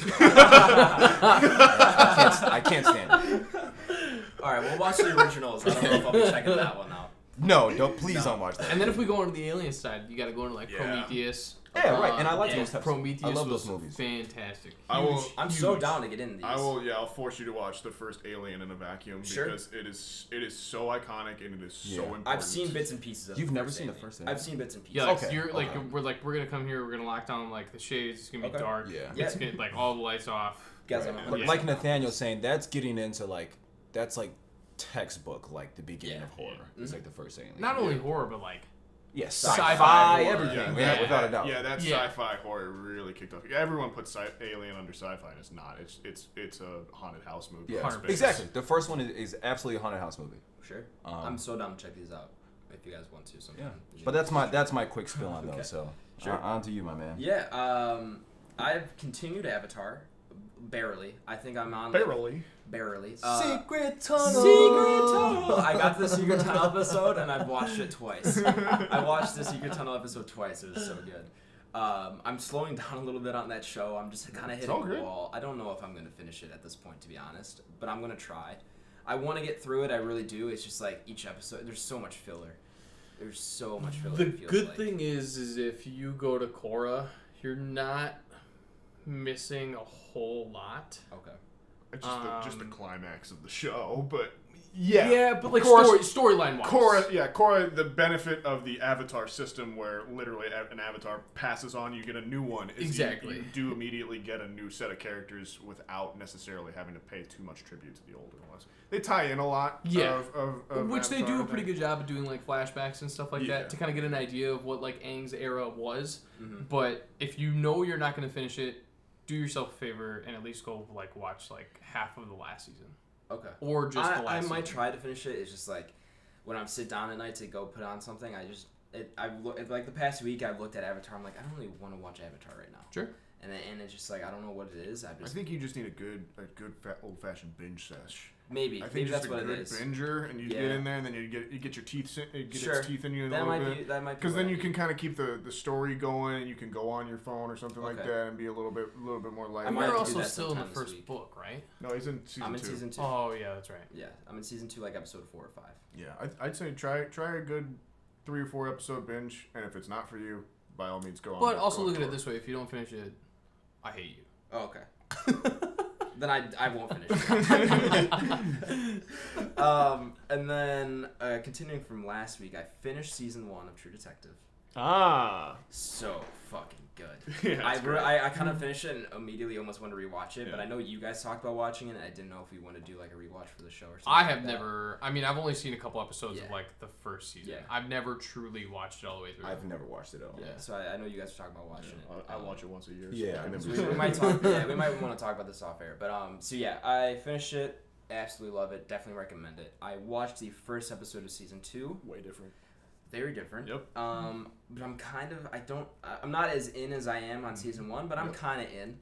I can't stand it. All right, we'll watch the originals. I don't know if I'll be checking that one out. No, please don't watch that. And then if we go into the alien side, you got to go into like Yeah. Prometheus. Yeah, right, and I like Yeah. those types. Prometheus I love was those movies. fantastic. I will- I'm so down to get into these. I'll force you to watch the first Alien in a Vacuum Sure. because it is so iconic and it is so Yeah. important. I've seen bits and pieces of You've the never first seen the Alien. first Alien? I've seen bits and pieces. Yeah, like Okay, you're like okay. we're gonna come here. We're gonna lock down like the shades. It's gonna be Okay. dark. Yeah. It's gonna like all the lights off. Guys, Right. I'm But Yeah. like Nathaniel's saying, that's getting into that's like textbook, like the beginning Yeah. of horror. It's like the first Alien. Not only horror, but like yeah, Sci-fi sci-fi, horror. everything. Yeah, Yeah, without a doubt. Yeah, that Yeah. sci-fi horror really kicked off. Everyone puts Alien under sci-fi, and it's not. It's a haunted house movie. Yeah, in space. exactly. The first one is absolutely a haunted house movie. Sure. I'm so down to check these out if you guys want to. Sometime. Yeah, but that's my quick spill on those. So Sure. on to you, my man. Yeah. I've continued Avatar. Barely. I think I'm on. Like, barely. Secret tunnel. Secret Tunnel. I got to the Secret Tunnel episode and I've watched it twice. I watched the Secret Tunnel episode twice. It was so good. I'm slowing down a little bit on that show. I'm just kind of hitting all the good. wall. I don't know if I'm going to finish it at this point, to be honest, but I'm going to try. I want to get through it. I really do. It's just like each episode, there's so much filler. There's so much filler. the it feels good like. thing is if you go to Korra, you're not missing a whole lot. Okay. It's just the climax of the show, but But like Korra- storyline wise. Korra, the benefit of the Avatar system where literally an Avatar passes on, you get a new one. Is Exactly. You do immediately get a new set of characters without necessarily having to pay too much tribute to the older ones. They tie in a lot. Yeah. Of Which they Avatar, do I a pretty think. good job of doing like flashbacks and stuff like Yeah. that to kind of get an idea of what like Aang's era was. Mm-hmm. But if you know you're not going to finish it, do yourself a favor and at least go like watch like half of the last season Okay. or just the I last. might season. try to finish it. It's just like when I'm sit down at night to go put on something, like the past week I've looked at Avatar. I'm like, I don't really want to watch Avatar right now. Sure. And it's just like I don't know what it is. I think you just need a good old fashioned binge sesh. maybe I think maybe just that's a what it good is. binger, and you Yeah. get in there, and then you get your teeth Sure. its teeth in you a That little might bit. be Because what then I you need. can kind of keep the story going, and you can go on your phone or something like Okay. that, and be a little bit more light. I And might you're have to do also that still in the sometime this first week. book, right? No, he's in season I'm in 2. season 2. Oh yeah, that's right. Yeah, I'm in season 2, like episode 4 or 5. Yeah, I'd say try a good 3 or 4 episode binge, and if it's not for you, by all means go on. But also go look at on it this way: if you don't finish it, I hate you. Oh, okay. Then I won't finish it. And then continuing from last week, I finished season 1 of True Detective. So fucking good. Yeah, I kind of finished it and immediately almost wanted to rewatch it, Yeah. but I know you guys talked about watching it, and I didn't know if we want to do like a rewatch for the show or something. I have like that. never. I mean, I've only seen a couple episodes Yeah. of like the first season. Yeah. I've never truly watched it all the way through. I've never watched it at all. Yeah, so I know you guys were talking about watching it. I watch it once a year. Yeah, I So remember. we might talk. Yeah, we might want to talk about this off air. But so yeah, I finished it. Absolutely love it. Definitely recommend it. I watched the first episode of season 2. Way different. Very different. Yep. But I'm kind of. I'm not as in as I am on season 1, but I'm kind of in.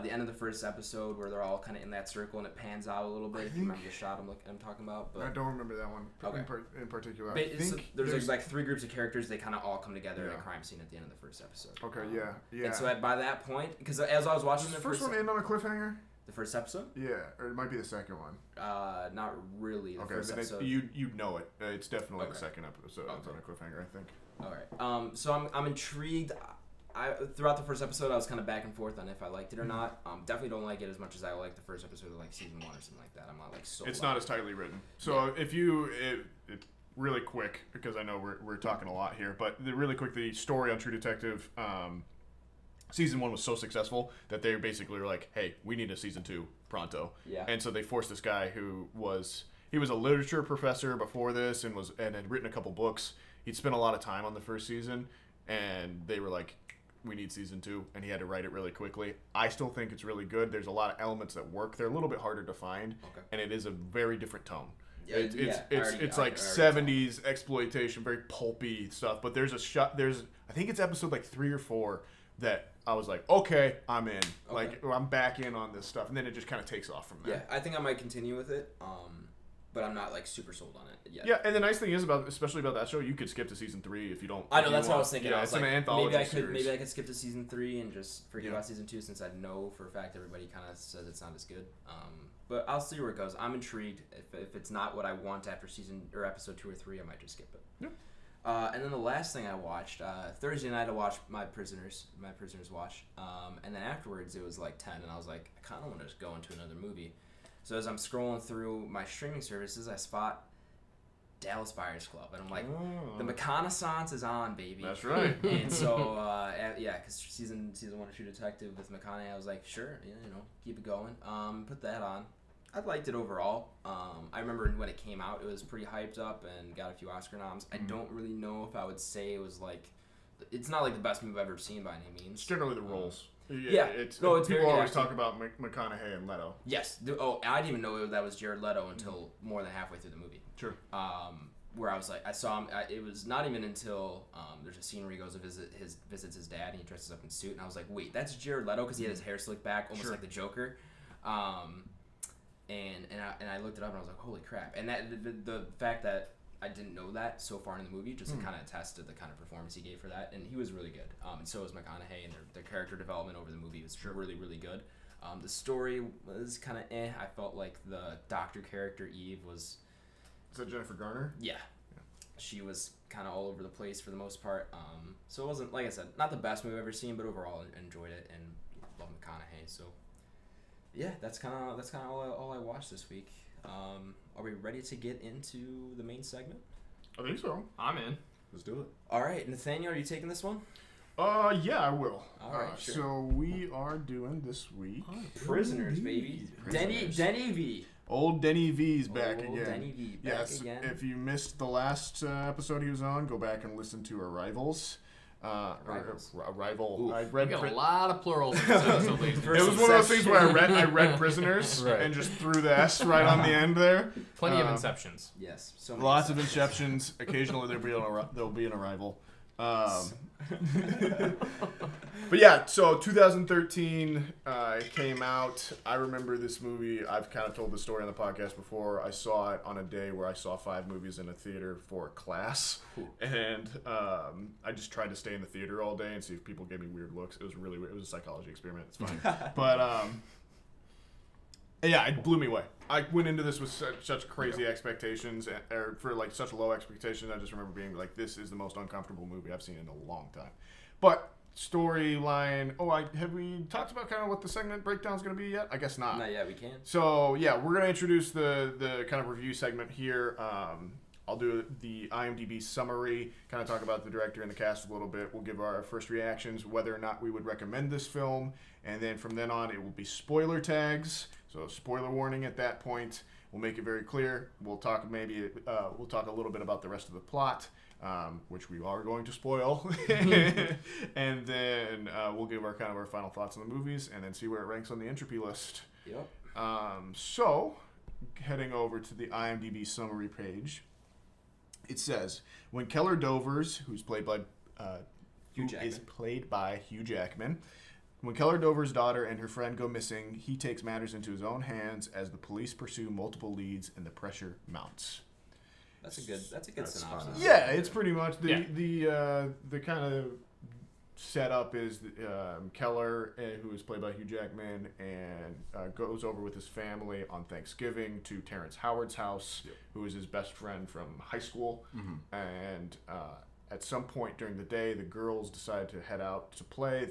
The end of the first episode where they're all kind of in that circle and it pans out a little bit. If you remember the shot I'm talking about, but I don't remember that one in particular. I think there's like 3 groups of characters. They kind of all come together in a Yeah. crime scene at the end of the first episode. Okay, yeah. And so by that point, because as I was watching the first one end on a cliffhanger? the first episode, Yeah, or it might be the second one. not really. The Okay, first but episode. you know it. It's definitely the Okay. second episode. It's on a cliffhanger, I think. All right. So I'm intrigued. Throughout the first episode, I was kind of back and forth on if I liked it or not. Definitely don't like it as much as I liked the first episode of like season 1 or something like that. I'm not like so. It's not as tightly written. So if you, it really quick, because I know we're talking a lot here, but really quick, the story on True Detective, season 1 was so successful that they basically were like, hey, we need a season 2 pronto. Yeah. And so they forced this guy who was a literature professor before this and had written a couple books. He'd spent a lot of time on the first season, and they were like, we need season 2, and he had to write it really quickly. I still think it's really good. There's a lot of elements that work. They're a little bit harder to find, and it is a very different tone. Yeah, It's like 70s exploitation, very pulpy stuff. But there's I think it's episode like 3 or 4 that I was like, okay, I'm in. Okay. Like I'm back in on this stuff, and then it just kind of takes off from there. Yeah, I think I might continue with it. But I'm not like super sold on it yet. Yeah, and the nice thing is especially about that show, you could skip to season 3 if you don't. I know, that's what I was thinking. Yeah, I was it's like, an anthology maybe series. I could skip to season 3 and just forget Yeah. about season 2 since I know for a fact everybody kind of says it's not as good. But I'll see where it goes. I'm intrigued. If it's not what I want after season or episode 2 or 3, I might just skip it. Yeah. And then the last thing I watched Thursday night, I watched My Prisoners Watch. And then afterwards it was like 10, and I was like, I kind of want to just go into another movie. So as I'm scrolling through my streaming services, I spot Dallas Buyers Club, and I'm like, the McConaissance is on, baby. That's right. And so, because season 1 of True Detective with McConaughey, I was like, sure, keep it going. Put that on. I liked it overall. I remember when it came out, it was pretty hyped up and got a few Oscar noms. I don't really know if I would say it was like, it's not like the best movie I've ever seen by any means. It's generally the roles. Yeah. It's very people good always acting. talk about McConaughey and Leto. Yes. I didn't even know that was Jared Leto until more than halfway through the movie. Sure. Where I was like, I saw him. It was not even until there's a scene where he goes to visits his dad, and he dresses up in a suit, and I was like, wait, that's Jared Leto because he had his hair slicked back, almost Sure. like the Joker. And I looked it up, and I was like, holy crap! And that the fact that I didn't know that so far in the movie just kind of attested the kind of performance he gave for that, and he was really good. And so was McConaughey, and their character development over the movie was really, really good. The story was kind of I felt like the doctor character Eve was. Is that Jennifer Garner? Yeah. She was kind of all over the place for the most part. So it wasn't, like I said, not the best movie I've ever seen, but overall I enjoyed it and love McConaughey. So yeah, that's kind of all I watched this week. Are we ready to get into the main segment? I think so. I'm in. Let's do it. All right, Nathaniel, are you taking this one? Yeah, I will. All right, sure. So we are doing this week. Prisoners, baby. Denny V. Old Denny V's back Old again. Denny V back Yes, again. if you missed the last episode he was on, go back and listen to Arrivals. Arrivals. Arrival. Oof. I We read. got a lot of plurals in this episode, ladies. It was one of those things where I read Prisoners Right. and just threw the S right on the end there. Plenty of inceptions. Yes. So many Lots of exceptions. inceptions. Occasionally there'll be an arrival. But yeah, so 2013 it came out. I remember this movie. I've kind of told the story on the podcast before. I saw it on a day where I saw 5 movies in a theater for a class, and I just tried to stay in the theater all day and see if people gave me weird looks. It was really weird. It was a psychology experiment. It's fine, but yeah, it blew me away. I went into this with such crazy expectations, or for like such low expectations. I just remember being like, "This is the most uncomfortable movie I've seen in a long time." But storyline. Have we talked about kind of what the segment breakdown is going to be yet? I guess not. Not yet. We can. So yeah, we're going to introduce the kind of review segment here. I'll do the IMDb summary, kind of talk about the director and the cast a little bit. We'll give our first reactions, whether or not we would recommend this film, and then from then on, it will be spoiler tags. So spoiler warning at that point. We'll make it very clear. We'll talk we'll talk a little bit about the rest of the plot, which we are going to spoil, and then we'll give our final thoughts on the movies, and then see where it ranks on the entropy list. Yep. So, heading over to the IMDb summary page, it says when Keller Dovers, who's played by Hugh Jackman. When Keller Dover's daughter and her friend go missing, he takes matters into his own hands as the police pursue multiple leads and the pressure mounts. That's a good synopsis. Yeah, it's pretty much the kind of setup is Keller, who is played by Hugh Jackman, and goes over with his family on Thanksgiving to Terrence Howard's house, who is his best friend from high school, and at some point during the day, the girls decide to head out to play.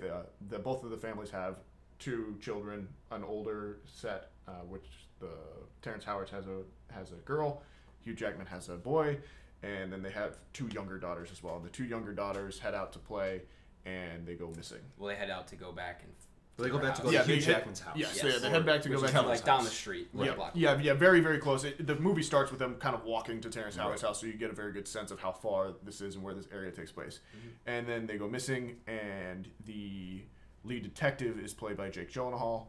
Both of the families have 2 children, an older set, which Terrence Howard has a girl, Hugh Jackman has a boy, and then they have 2 younger daughters as well. The 2 younger daughters head out to play, and they go missing. Well, they head out to go back and. They go back to go to Hugh Jackman's house. Yes, they head back to go back to like down the street. Yeah, very, very close. The movie starts with them kind of walking to Terrence Howard's house, so you get a very good sense of how far this is and where this area takes place. And then they go missing, and the lead detective is played by Jake Gyllenhaal,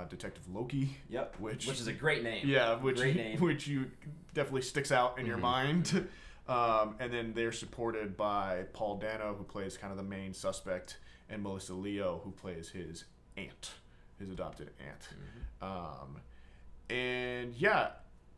Detective Loki. Yep. Which is a great name. Yeah, which you definitely sticks out in your mind. And then they're supported by Paul Dano, who plays kind of the main suspect, and Melissa Leo, who plays his aunt, his adopted aunt. And yeah,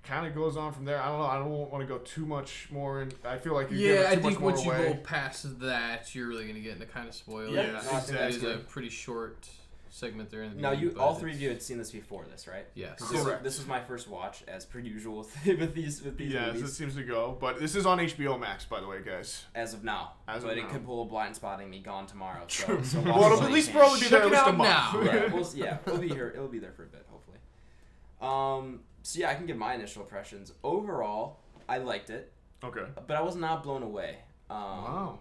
kind of goes on from there. I don't know. I don't want to go too much more. I feel like I think once you go past that, you're really going to get into kind of spoilers. Yeah, exactly. That is a pretty short segment there in the Now, beginning, all 3 of you had seen this before this, right? Yes. Correct. This was my first watch, as per usual with these Yeah, movies. it seems to go. But this is on HBO Max, by the way, guys. As of now. It could pull a blind spotting me gone tomorrow. True. So Well, it'll at least probably be there at least a month. Yeah, it'll be here. It'll be there for a bit, hopefully. So yeah, I can give my initial impressions. Overall, I liked it. Okay. But I was not blown away. Wow.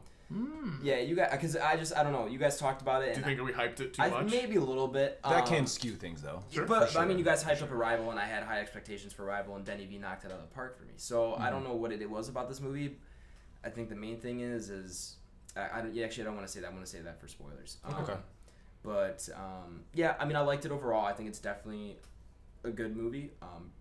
Yeah, you guys, because I don't know. You guys talked about it. Do you think we hyped it too much? Maybe a little bit. That can skew things, though. Sure. But I mean, you guys hyped up Arrival, and I had high expectations for Arrival, and Denny V knocked it out of the park for me. So I don't know what it was about this movie. I think the main thing is I don't want to say that. I want to say that for spoilers. Okay. But yeah, I mean, I liked it overall. I think it's definitely a good movie.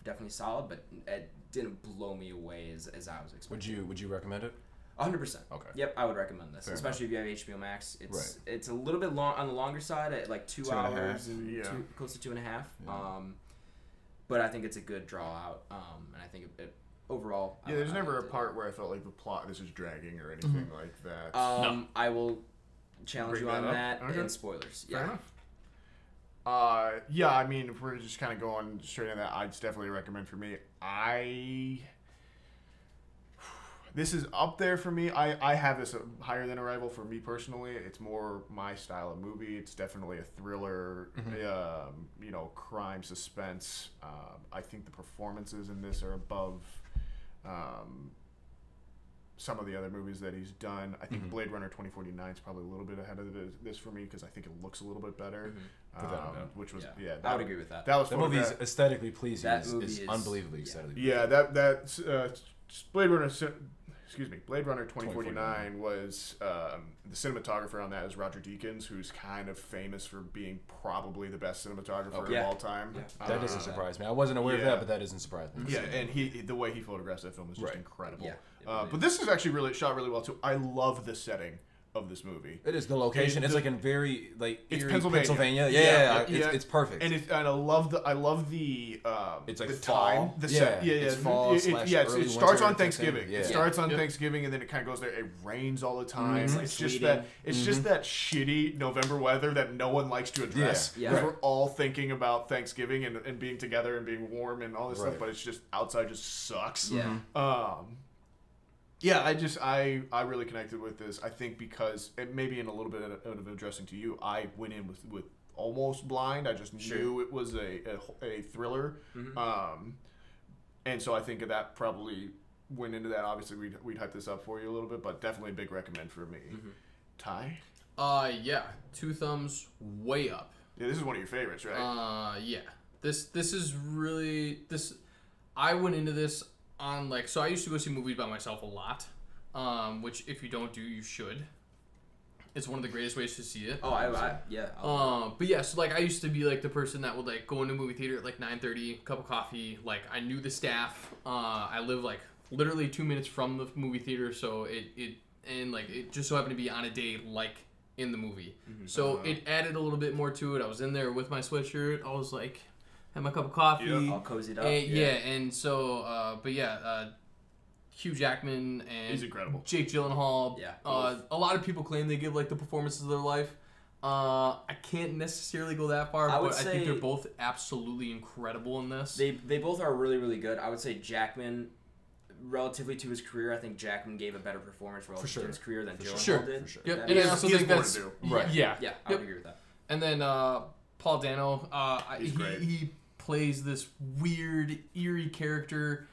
Definitely solid, but it didn't blow me away as I was expecting. Would you recommend it? 100%. Okay. Yep, I would recommend this, especially if you have HBO Max. It's a little bit long on the longer side, at like 2 hours and close to 2.5. Yeah. But I think it's a good draw out, and I think it overall. Yeah, there's never a part where I felt like the plot this is dragging or anything like that. No. I will challenge you on that and spoilers. Fair enough. Yeah, I mean, if we're just kind of going straight on that, I'd definitely recommend for me. This is up there for me. I have this higher than Arrival for me personally. It's more my style of movie. It's definitely a thriller, crime suspense. I think the performances in this are above some of the other movies that he's done. I think Blade Runner 2049 is probably a little bit ahead of this for me because I think it looks a little bit better. Which was I would agree with that. That movie's aesthetically pleasing. That movie is unbelievably aesthetically. Yeah, that's Blade Runner. Blade Runner 2049 was the cinematographer on that is Roger Deakins, who's kind of famous for being probably the best cinematographer of all time. Yeah. That doesn't surprise me. I wasn't aware of that, but that doesn't surprise me. Yeah, and the way he photographs that film is just incredible. Yeah, but this is actually shot really well too. I love the setting of this movie. It is the location. It's like in very it's Erie, Pennsylvania. Yeah. It's perfect. And I love the it's like the fall. Time. The set. It's fall. It starts on Thanksgiving. Yeah. It starts on Thanksgiving, and then it kind of goes there. It rains all the time. Mm-hmm. It's just that shitty November weather that no one likes to address. Yeah. Because we're all thinking about Thanksgiving and being together and being warm and all this stuff, but it's just outside just sucks. Yeah. Yeah, I really connected with this. I think because it maybe in a little bit of addressing to you, I went in with almost blind. I just knew it was a thriller, and so I think that probably went into that, obviously we'd hype this up for you a little bit, but definitely a big recommend for me. Ty? Yeah, 2 thumbs way up. Yeah, this is one of your favorites, right? Yeah. This is really I went into this on so I used to go see movies by myself a lot, which if you don't do, you should. It's one of the greatest ways to see it. Yeah. But yeah, so I used to be the person that would go into a movie theater at 9:30, cup of coffee. I knew the staff. I live literally 2 minutes from the movie theater, so it just so happened to be on a day in the movie. So it added a little bit more to it. I was in there with my sweatshirt. I was had my cup of coffee. All cozied up. And so, Hugh Jackman and he's incredible. Jake Gyllenhaal. Yeah. A lot of people claim they give the performances of their life. I can't necessarily go that far, but I think they're both absolutely incredible in this. They both are really, really good. I would say Jackman, relatively to his career, I think Jackman gave a better performance relative to his career than Gyllenhaal did. For sure. Yep. Yeah. And I also think that's Right. Yeah. Yeah, I would agree with that. And then Paul Dano, He's great. he plays this weird, eerie character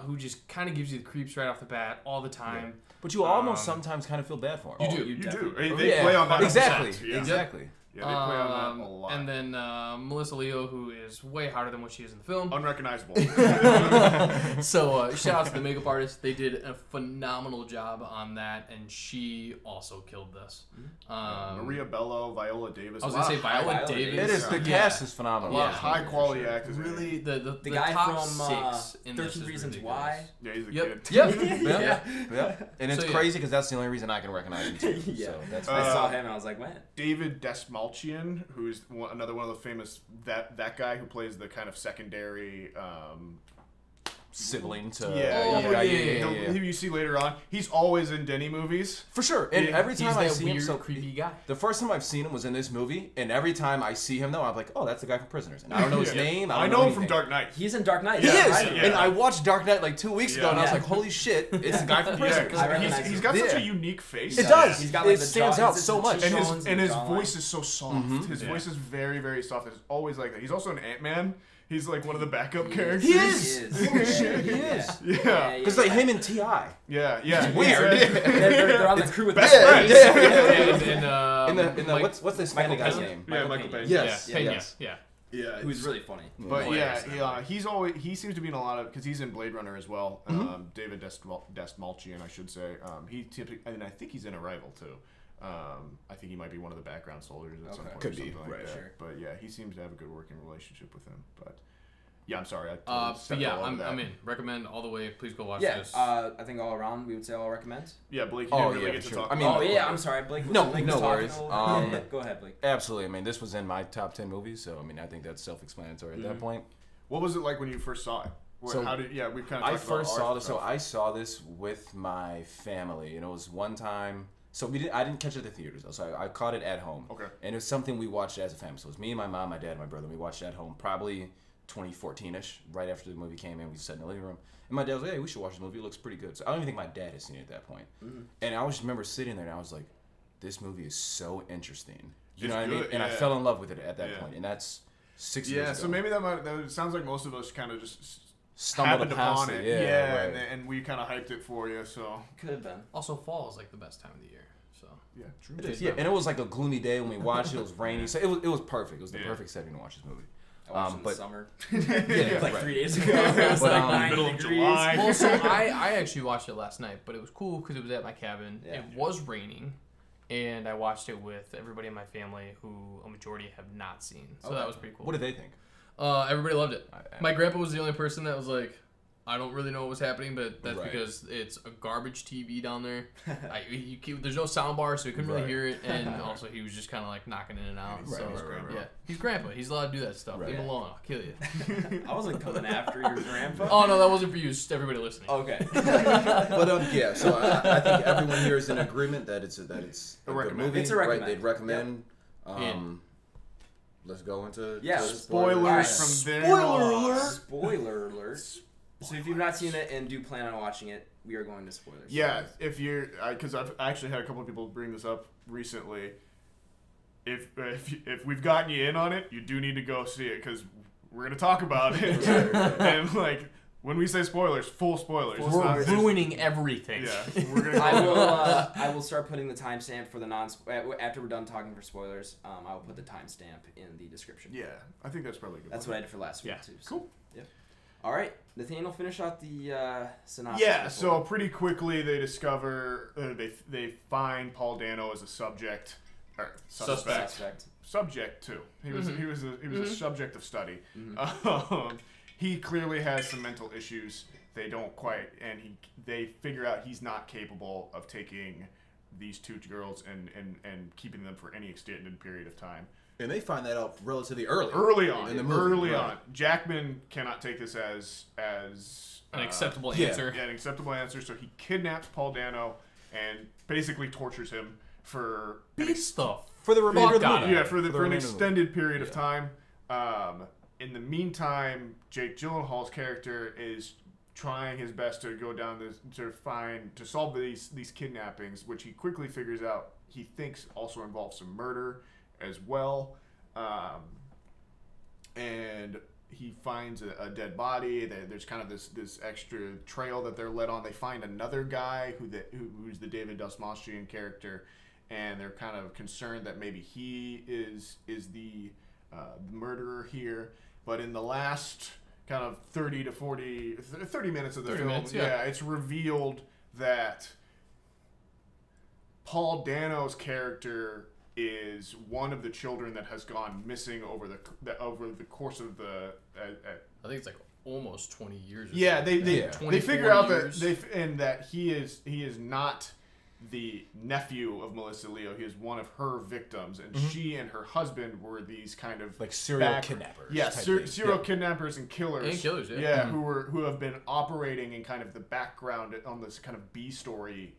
who just kind of gives you the creeps right off the bat all the time. Yeah. But you almost sometimes kind of feel bad for him. You do. definitely- They play on that exactly. Yeah. Exactly. Yeah, they play on that a lot. And then Melissa Leo, who is way hotter than what she is in the film. Unrecognizable. So shout out to the makeup artist. They did a phenomenal job on that, and she also killed this. Maria Bello, Viola Davis. I was going to say Viola Viola Davis. It is. The cast is A phenomenal. lot of high quality actors. Really, the guy top from 6 in this 13 is Reasons ridiculous. Why. Yeah, he's a Yep. kid. Yep. Yeah. And it's So, yeah. crazy because that's the only reason I can recognize him too. Yeah. So that's I saw him and I was like, man. David Desmalchian, who's another one of the famous that guy who plays the kind of secondary sibling to Who you see later on. He's always in Denny movies. For sure. And every He's time I that see weird, him, so creepy guy. the first time I've seen him was in this movie, and every time I see him though, I'm like, oh, that's the guy from Prisoners. And I don't know his name. I know him from anything. Dark Knight. He's in Dark Knight. He is. right? Yeah. And I watched Dark Knight 2 weeks ago, and I was Yeah. like, holy shit, it's the guy from Yeah, Prisoners. 'cause I recognize he's him. got such a Yeah. unique face. It does. He's got It the stands jaw- out so much. And his Jones his jawline. voice is so soft. His voice is very, very soft. It's always like that. He's also an Ant-Man. He's one of the backup characters. He is. is. Holy shit, he is. Yeah. Because him and T.I. Yeah. Weird. They're on the crew with best the friends. In the what's this Hispanic guy's Pena. name? Yeah, Michael Pena. Yes. Pena. Yes. Yeah. Yeah. who's really funny. But Hilarious. he seems to be in a lot of, because he's in Blade Runner as well. David Desmalchian, I should say. And I think he's in Arrival too. I think he might be one of the background soldiers at some point. Could or be, something right, Like that. sure. But yeah, he seems to have a good working relationship with him. But yeah, I'm sorry. I But totally stepped yeah, all over that. I'm in. Recommend all the way. Please go watch Yeah, this. I think all around we would say all recommend. Yeah, Blake, you Oh, didn't really yeah, get to sure. talk. I mean, about Oh it. yeah, I'm sorry, Blake. No, Blake no was talking worries. over- yeah, go ahead, Blake. Absolutely. I mean, this was in my top 10 movies, so I mean, I think that's self-explanatory at that point. What was it like when you first saw it? So, how did we kind of I first saw this. So I saw this with my family, and it was one time. So I didn't catch it at the theaters though. So I caught it at home. Okay. And it was something we watched as a family. So it was me and my mom, my dad, and my brother. We watched it at home, probably 2014ish, right after the movie came in. We sat in the living room, and my dad was like, "Hey, we should watch this movie. It looks pretty good." So I don't even think my dad had seen it at that point. And I just remember sitting there, and I was like, "This movie is so interesting." You know what I mean? good, And I yeah. fell in love with it at that Yeah. point, and that's 6 years Yeah, ago. so maybe that sounds like most of us kind of just Stumbled happened upon upon it. Yeah, right. and we kind of hyped it for you. So Could have been. Also, fall is like the best time of the year. So yeah, true. It is, yeah, and it was like a gloomy day when we watched it. It was rainy, so it was perfect. It was the perfect setting to watch this movie. I watched it in the but- summer. Yeah, like right. 3 days ago. It was But, like um, 90 middle of degrees. July. well, so I actually watched it last night, but it was cool because it was at my cabin. Yeah. It was raining, and I watched it with everybody in my family who a majority have not seen. So that was pretty cool. What did they think? Everybody loved it. I- My grandpa was the only person that was like, I don't really know what was happening, but that's Right. because it's a garbage TV down there. There's no sound bar, so he couldn't really Right. hear it, and also he was just kind of like knocking in and out. Right, so right, right. yeah, he's grandpa. He's allowed to do that stuff. Right. Leave him alone. I'll kill you. I wasn't coming after your grandpa. Oh no, that wasn't for you. Just everybody listening. Okay. But yeah, so I think everyone here is in agreement that it's a good recommend. movie. It's a recommend. Right? They'd recommend. In. Let's go into Yeah, Spoilers Alright. from there. Spoiler alert. Spoiler alert. So if you've not seen it and do plan on watching it, we are going to spoilers. Yeah, if you're, because I've actually had a couple of people bring this up recently. If we've gotten you in on it, you do need to go see it because we're gonna talk about it. And When we say spoilers, full spoilers. Full It's not spoilers. just- ruining everything. Yeah, we're gonna. I will start putting the timestamp for the after we're done talking for spoilers. I will put the timestamp in the description. Yeah, I think that's probably a good. That's what I did for last week Yeah. too. So. Cool. Yep. All right, Nathaniel, finish out the synopsis. Yeah, before- so pretty quickly they find Paul Dano as a subject or Suspect. subject too. He was a subject of study. He clearly has some mental issues. They don't quite, and they figure out he's not capable of taking these two girls and keeping them for any extended period of time. And they find that out relatively early. Early on, in the movie, right. on. Jackman cannot take this as An acceptable yeah. answer. Yeah, an acceptable answer. So he kidnaps Paul Dano and basically tortures him for Beats the For the remainder of the Fuck movie. yeah for an remainder of the extended period of time. In the meantime, Jake Gyllenhaal's character is trying his best to go down to solve these kidnappings, which he quickly figures out he thinks also involves some murder as well, and he finds a dead body. There's kind of this extra trail that they're led on. They find another guy who's the David Dastmalchian character, and they're kind of concerned that maybe he is the murderer here. But in the last kind of 30 minutes of the film, it's revealed that Paul Dano's character is one of the children that has gone missing over the course of the. I think it's like almost 20 years. Or Yeah, something. they figure out years. that he is not the nephew of Melissa Leo. He is one of her victims, and she and her husband were these kind of Like serial kidnappers. Yeah, type thing. serial kidnappers and killers. And killers, yeah. Yeah, who have been operating in kind of the background on this kind of B story.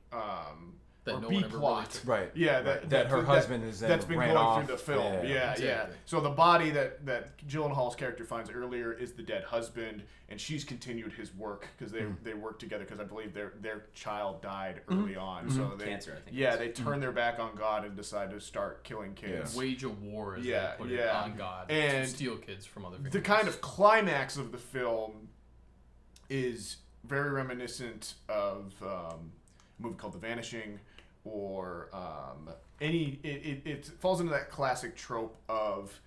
That or no B one ever plot. really Right. Yeah, that her husband is then that's been ran going off. through the film. Yeah, exactly. So the body that Gyllenhaal's character finds earlier is the dead husband, and she's continued his work because they work together because I believe their child died early on. So they Cancer, I think. Yeah, they turn their back on God and decide to start killing kids. Wage a war, as Yeah, they put it, yeah. on God And to steal kids from other families. The kind of climax of the film is very reminiscent of a movie called The Vanishing, or it falls into that classic trope of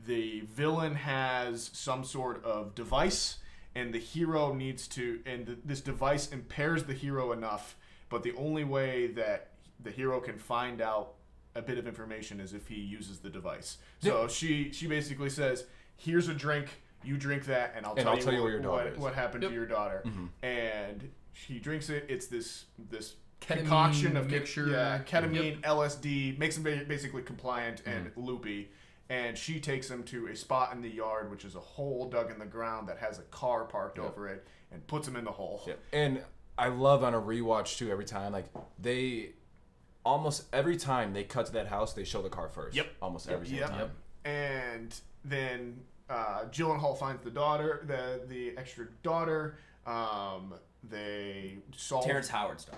the villain has some sort of device and the hero needs to, and this device impairs the hero enough, but the only way that the hero can find out a bit of information is if he uses the device. So she basically says, here's a drink, you drink that, and I'll tell you where your daughter is. what happened to your daughter. And she drinks it. It's this Ketamine concoction of mixture. ketamine, LSD, makes him basically compliant and loopy. And she takes him to a spot in the yard, which is a hole dug in the ground that has a car parked over it, and puts him in the hole. Yeah. And I love on a rewatch too, every time, like almost every time they cut to that house, they show the car first. Yep. Almost every single time. And then Gyllenhaal finds the daughter, the extra daughter. They solve Terrence Howard's daughter.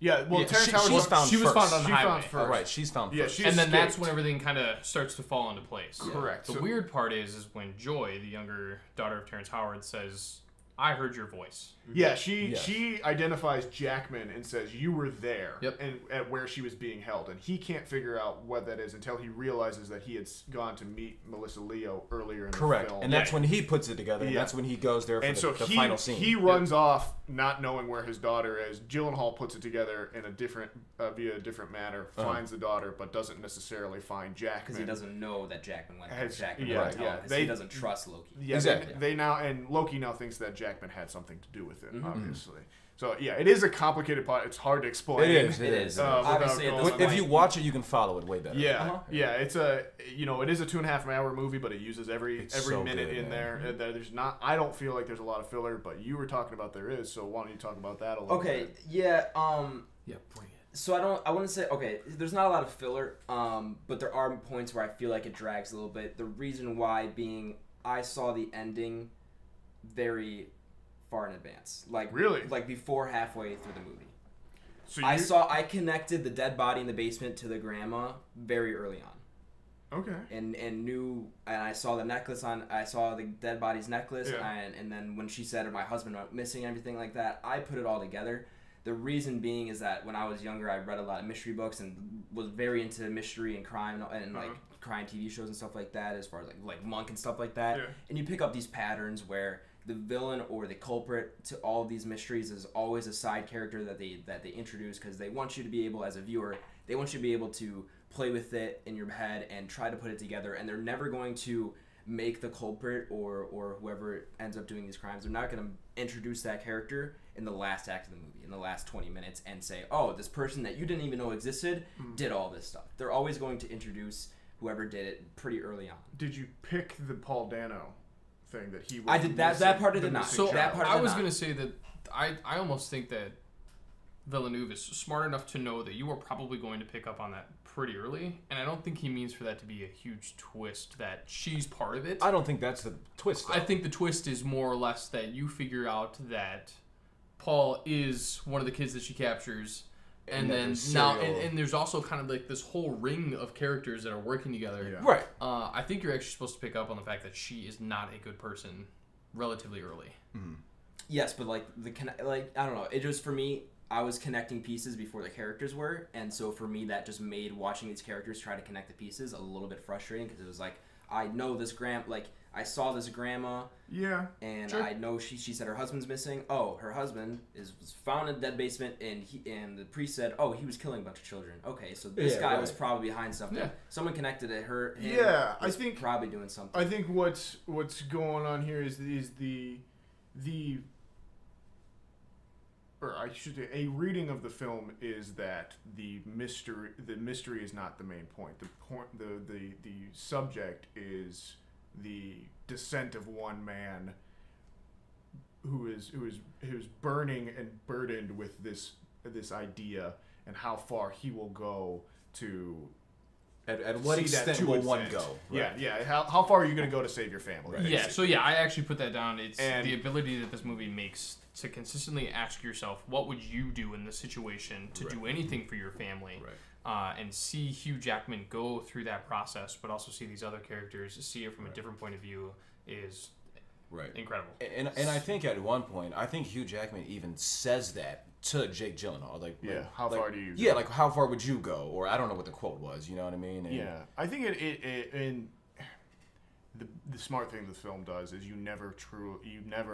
Yeah, well, Terrence Howard she was found she was first. found on the She highway. found first. Right, she's found Yeah, first. she And then that's escaped. when everything kind of starts to fall into place. Correct. The So- weird part is when Joy, the younger daughter of Terrence Howard, says, "I heard your voice." Yeah, she identifies Jackman and says you were there, Yep. and at where she was being held, and he can't figure out what that is until he realizes that he had gone to meet Melissa Leo earlier in Correct. the film. And that's when he puts it together, and Yeah. that's when he goes there for And so the he final scene. he runs off not knowing where his daughter is. Gyllenhaal puts it together in a different via a different manner, finds the daughter, but doesn't necessarily find Jackman Because he doesn't know that Jackman went there. Has- Jackman yeah, doesn't tell yeah. him 'cause They- he doesn't trust Loki. Yeah, Exactly. They now, and Loki now thinks that Jackman had something to do with it, Mm-hmm. obviously. So yeah, it is a complicated plot. It's hard to explain. It is. It is. without Obviously, it going- doesn't If you watch it, you can follow it way better. Yeah, Uh-huh. yeah. It's it is a 2.5 hour movie, but it uses every so minute good, in man. there. There's not. I don't feel like there's a lot of filler, but you were talking about there is. So why don't you talk about that a little Okay, bit? yeah. Yeah, bring it. So I wouldn't say okay. There's not a lot of filler, but there are points where I feel like it drags a little bit. The reason why being I saw the ending very far in advance, like Really? like before halfway through the movie. So I connected the dead body in the basement to the grandma very early on. Okay. And I saw the necklace I saw the dead body's necklace, and then when she said my husband went missing and everything like that, I put it all together. The reason being is that when I was younger, I read a lot of mystery books and was very into mystery and crime and like crime TV shows and stuff like that, as far as like Monk and stuff like that. Yeah. And you pick up these patterns where the villain or the culprit to all of these mysteries is always a side character that they introduce, because they want you to be able, as a viewer, they want you to be able to play with it in your head and try to put it together, and they're never going to make the culprit or whoever ends up doing these crimes, they're not going to introduce that character in the last act of the movie, in the last 20 minutes, and say, oh, this person that you didn't even know existed did all this stuff. They're always going to introduce whoever did it pretty early on. Did you pick the Paul Dano thing that he was? I did that part I did not. So that part I was going to say that I almost think that Villeneuve is smart enough to know that you are probably going to pick up on that pretty early, and I don't think he means for that to be a huge twist that she's part of it. I don't think that's the twist, though. I think the twist is more or less that you figure out that Paul is one of the kids that she captures, and then now and there's also kind of like this whole ring of characters that are working together. Yeah. Right. I think you're actually supposed to pick up on the fact that she is not a good person relatively early. Mm-hmm. Yes, but I don't know. It just, for me, I was connecting pieces before the characters were, and so for me that just made watching these characters try to connect the pieces a little bit frustrating, because it was like, I know this I saw this grandma, and sure. I know she said her husband's missing. Oh, her husband was found in a dead basement, and the priest said, oh, he was killing a bunch of children. Okay, so this guy was probably behind something. Yeah. Someone connected it. I think probably doing something. I think what's going on here is or I should say, a reading of the film is that the mystery is not the main point. The subject is the descent of one man who is burning and burdened with this idea, and how far he will go to. At what extent will one go? Right? Yeah. How far are you going to go to save your family? Right. Yeah. So I actually put that down. It's the ability that this movie makes to consistently ask yourself, what would you do in this situation to do anything for your family? Right. And see Hugh Jackman go through that process, but also see these other characters, see it from a different point of view is incredible. And I think at one point, Hugh Jackman even says that to Jake Gyllenhaal, how far do you go? Yeah, like, how far would you go? Or I don't know what the quote was, you know what I mean? And I think the smart thing the film does is you never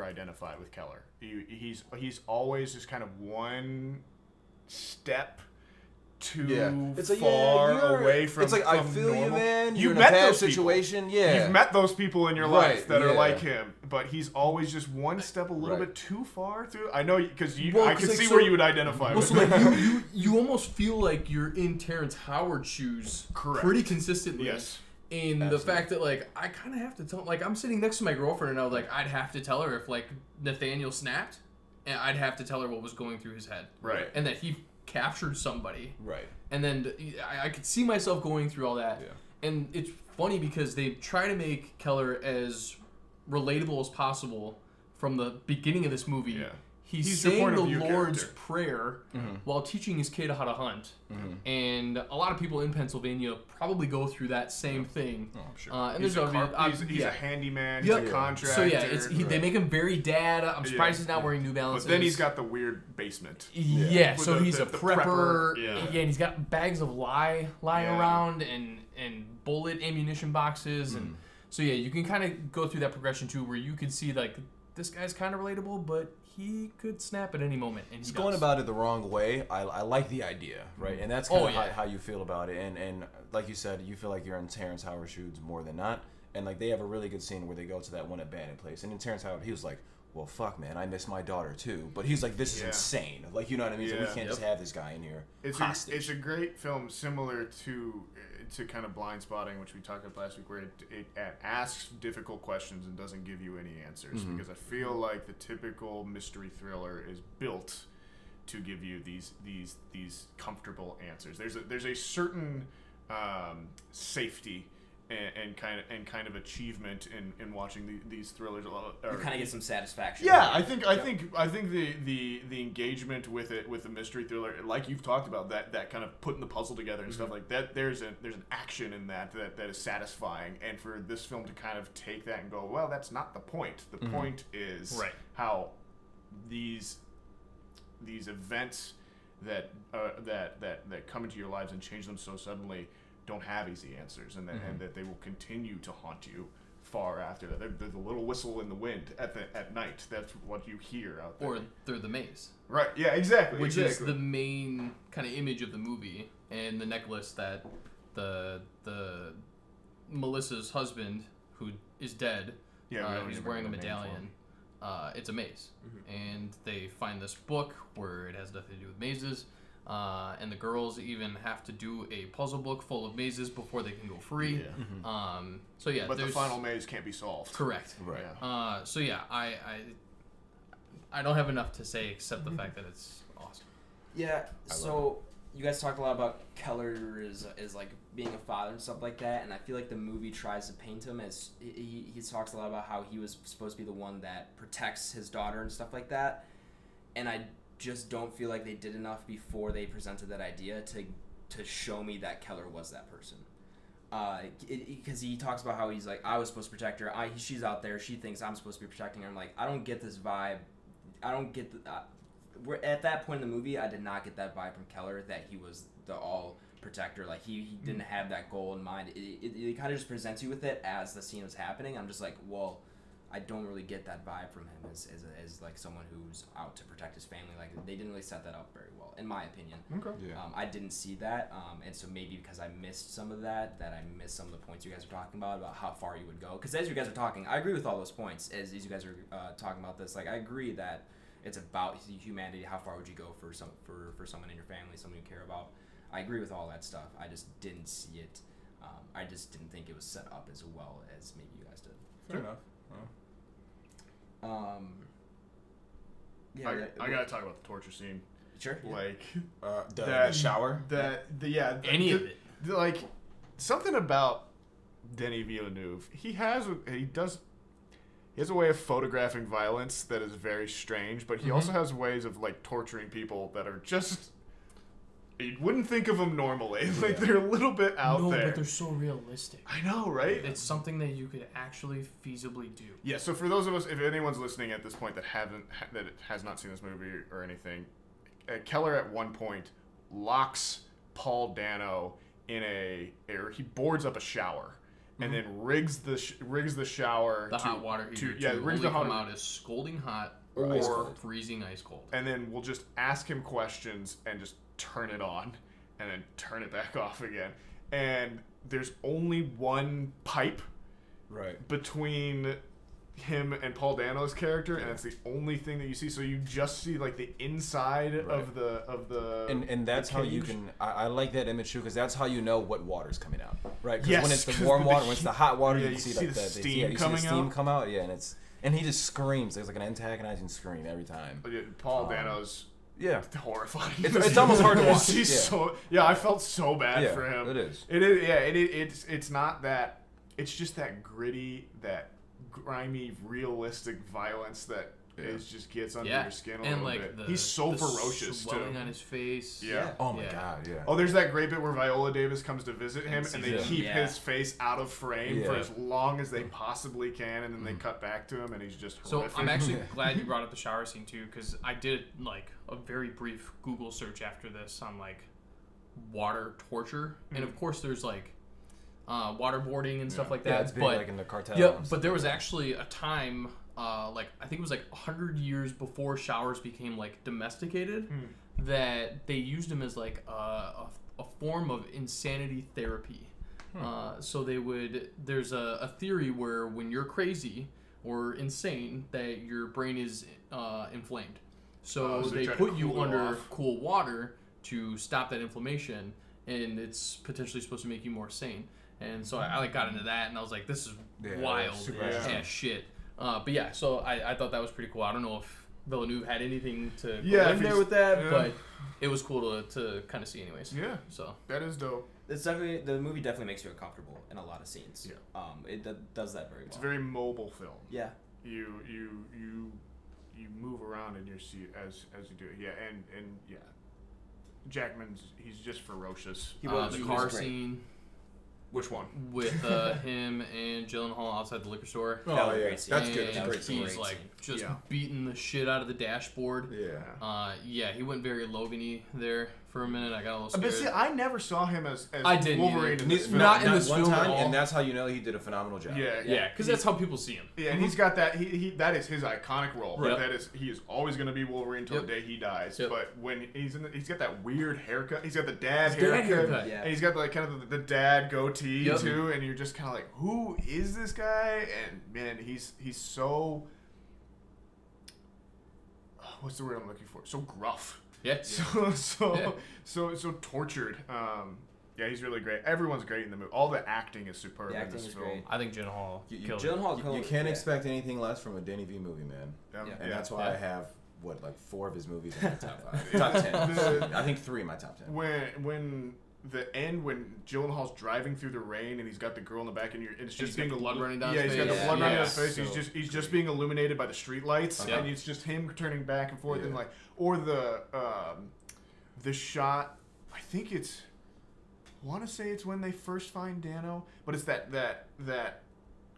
identify with Keller. He's always just kind of one step too far away from. It's like, from I feel normal. you, man. You've in met a bad those situation. people. Yeah, you've met those people in your life that are like him, but he's always just one step a little bit too far through. I know, because I can see where you would identify with. So you almost feel like you're in Terrence Howard's shoes, pretty consistently. Yes. In the fact that I kind of have to tell, I'm sitting next to my girlfriend, and I was like, I'd have to tell her if Nathaniel snapped, and I'd have to tell her what was going through his head, right, and that he captured somebody, right, and then I could see myself going through all that, and it's funny because they try to make Keller as relatable as possible from the beginning of this movie. Yeah. He's saying the Lord's Prayer while teaching his kid how to hunt. And a lot of people in Pennsylvania probably go through that same thing. Oh, I'm sure. And he's a handyman, he's a contractor. So they make him very dad. I'm surprised he's not wearing New Balances. But then he's got the weird basement. Yeah, so he's a prepper. Yeah, and he's got bags of lying around and bullet ammunition boxes. And so you can kind of go through that progression too, where you could see this guy's kind of relatable, but he could snap at any moment, and he's going about it the wrong way. I like the idea, right? And that's kind of how you feel about it. And like you said, you feel like you're in Terrence Howard's shoes more than not. And they have a really good scene where they go to that one abandoned place. And in Terrence Howard, he was like, well, fuck, man, I miss my daughter too. But he's like, this is insane. You know what I mean? So we can't just have this guy in here. It's a great film, similar to kind of Blind Spotting, which we talked about last week, where it asks difficult questions and doesn't give you any answers. Because I feel like the typical mystery thriller is built to give you these comfortable answers. There's a certain safety and kind of achievement in watching these thrillers. You kind of get some satisfaction. Yeah, I think the engagement with it, with the mystery thriller, like you've talked about, that kind of putting the puzzle together and stuff like that. There's an action in that is satisfying, and for this film to kind of take that and go, well, that's not the point. The point is how these events that come into your lives and change them so suddenly don't have easy answers, and that they will continue to haunt you far after that. They're the little whistle in the wind at night. That's what you hear out there. Or they're the maze. Right. Yeah. Exactly. Which is the main kind of image of the movie, and the necklace that the Melissa's husband, who is dead, he's wearing a medallion. It's a maze, and they find this book where it has nothing to do with mazes. And the girls even have to do a puzzle book full of mazes before they can go free. Yeah. But the final maze can't be solved. Correct. Right. Yeah. I don't have enough to say except the fact that it's awesome. Yeah. So you guys talked a lot about Keller as like being a father and stuff like that, and I feel like the movie tries to paint him as he talks a lot about how he was supposed to be the one that protects his daughter and stuff like that, and I just don't feel like they did enough before they presented that idea to show me that Keller was that person. Because he talks about how he's like, I was supposed to protect her. She's out there. She thinks I'm supposed to be protecting her. I'm like, I don't get this vibe. I don't get we're at that point in the movie. I did not get that vibe from Keller that he was the all protector. Like he didn't have that goal in mind. It kind of just presents you with it as the scene was happening. I'm just like, well, I don't really get that vibe from him as like someone who's out to protect his family. Like they didn't really set that up very well, in my opinion. Okay. Yeah. I didn't see that, and so maybe because I missed some of that I missed some of the points you guys were talking about how far you would go. Because as you guys are talking, I agree with all those points. As you guys are talking about this, like I agree that it's about humanity. How far would you go for someone in your family, someone you care about? I agree with all that stuff. I just didn't see it. I just didn't think it was set up as well as maybe you guys did. Fair enough. Yeah, I gotta talk about the torture scene. Sure. Like the shower. Any of it. Like something about Denis Villeneuve. He has a way of photographing violence that is very strange, but he also has ways of like torturing people that are just. You wouldn't think of them normally. Like they're a little bit out there. No, but they're so realistic. I know, right? It's something that you could actually feasibly do. Yeah. So for those of us, if anyone's listening at this point that has not seen this movie or anything, Keller at one point locks Paul Dano he boards up a shower and then rigs the shower. The hot water heater rigs the hot come out as scalding hot or freezing ice cold. And then we'll just ask him questions and just turn it on and then turn it back off again, and there's only one pipe between him and Paul Dano's character, and that's the only thing that you see. So you just see like the inside of the and that's how you can. I like that image too, because that's how you know what water's coming out, right? Because yes, when it's the warm water, when it's the hot water, you can see like the steam come out. Yeah, and he just screams. There's like an antagonizing scream every time. Paul Dano's. Yeah, horrifying. It's almost hard to watch. I felt so bad for him. It is. It is. Yeah. It's not that. It's just that gritty, that grimy, realistic violence that just gets under your skin a little bit. He's so ferocious too. Swelling on his face. Yeah. Oh my god. Yeah. Oh, there's that great bit where Viola Davis comes to visit him, and they keep his face out of frame for as long as they possibly can, and then they cut back to him, and he's just horrific. So I'm actually glad you brought up the shower scene too, because I did like a very brief Google search after this on like water torture, and of course there's like waterboarding and stuff like that. Yeah, it's big, but like in the cartel. Yeah, but there was actually a time, like I think it was like 100 years before showers became like domesticated, that they used them as like a form of insanity therapy. So there's a theory where when you're crazy or insane, that your brain is inflamed. So they put you under cool water to stop that inflammation, and it's potentially supposed to make you more sane. And so I like got into that, and I was like, this is wild as shit. But yeah, so I thought that was pretty cool. I don't know if Villeneuve had anything to go in there with that, but it was cool to kind of see anyways. Yeah. So that is dope. the movie definitely makes you uncomfortable in a lot of scenes. Yeah. It does that very well. It's a very mobile film. Yeah. You move around in your seat as you do it. Yeah, and yeah, he's just ferocious. He The was car great. scene Which one? with him and Gyllenhaal outside the liquor store. That was a great scene. That's good. And That's a great scene. he's like just Yeah. beating the shit out of the dashboard. Yeah. Yeah, he went very Logan-y there for a minute. I got a little But scared. see, I never saw him as I didn't Wolverine either. in this film. Not in this one film at time, all. and that's how you know he did a phenomenal job. Yeah, because that's how people see him. Yeah, and he's got that. He that is his iconic role. Right. That he is always going to be Wolverine until the day he dies. Yep. But when he's he's got that weird haircut. He's got the dad His dad haircut, haircut. Yeah. and he's got like kind of the dad goatee Yep. too. And you're just kind of like, who is this guy? And man, he's so. What's the word I'm looking for? So gruff. Yeah. So tortured. Yeah, he's really great. Everyone's great in the movie. All the acting is superb The in acting this is film. great. I think Gyllenhaal killed it. Gyllenhaal You killed can't it, expect anything less from a Denny V movie, man. Yeah. And Yeah. that's why I Yeah. have like 4 of his movies in my top 5, top 10. I think 3 in my top 10. When the end when Gyllenhaal's driving through the rain and he's got the girl in the back and it's just he's got being the blood running down yeah, his he's got the face. blood running Yeah. down his face. So He's just being illuminated by the street lights Yeah. and it's just him turning back and forth Yeah. and like or the shot. I think it's. I want to say it's when they first find Dano, but it's that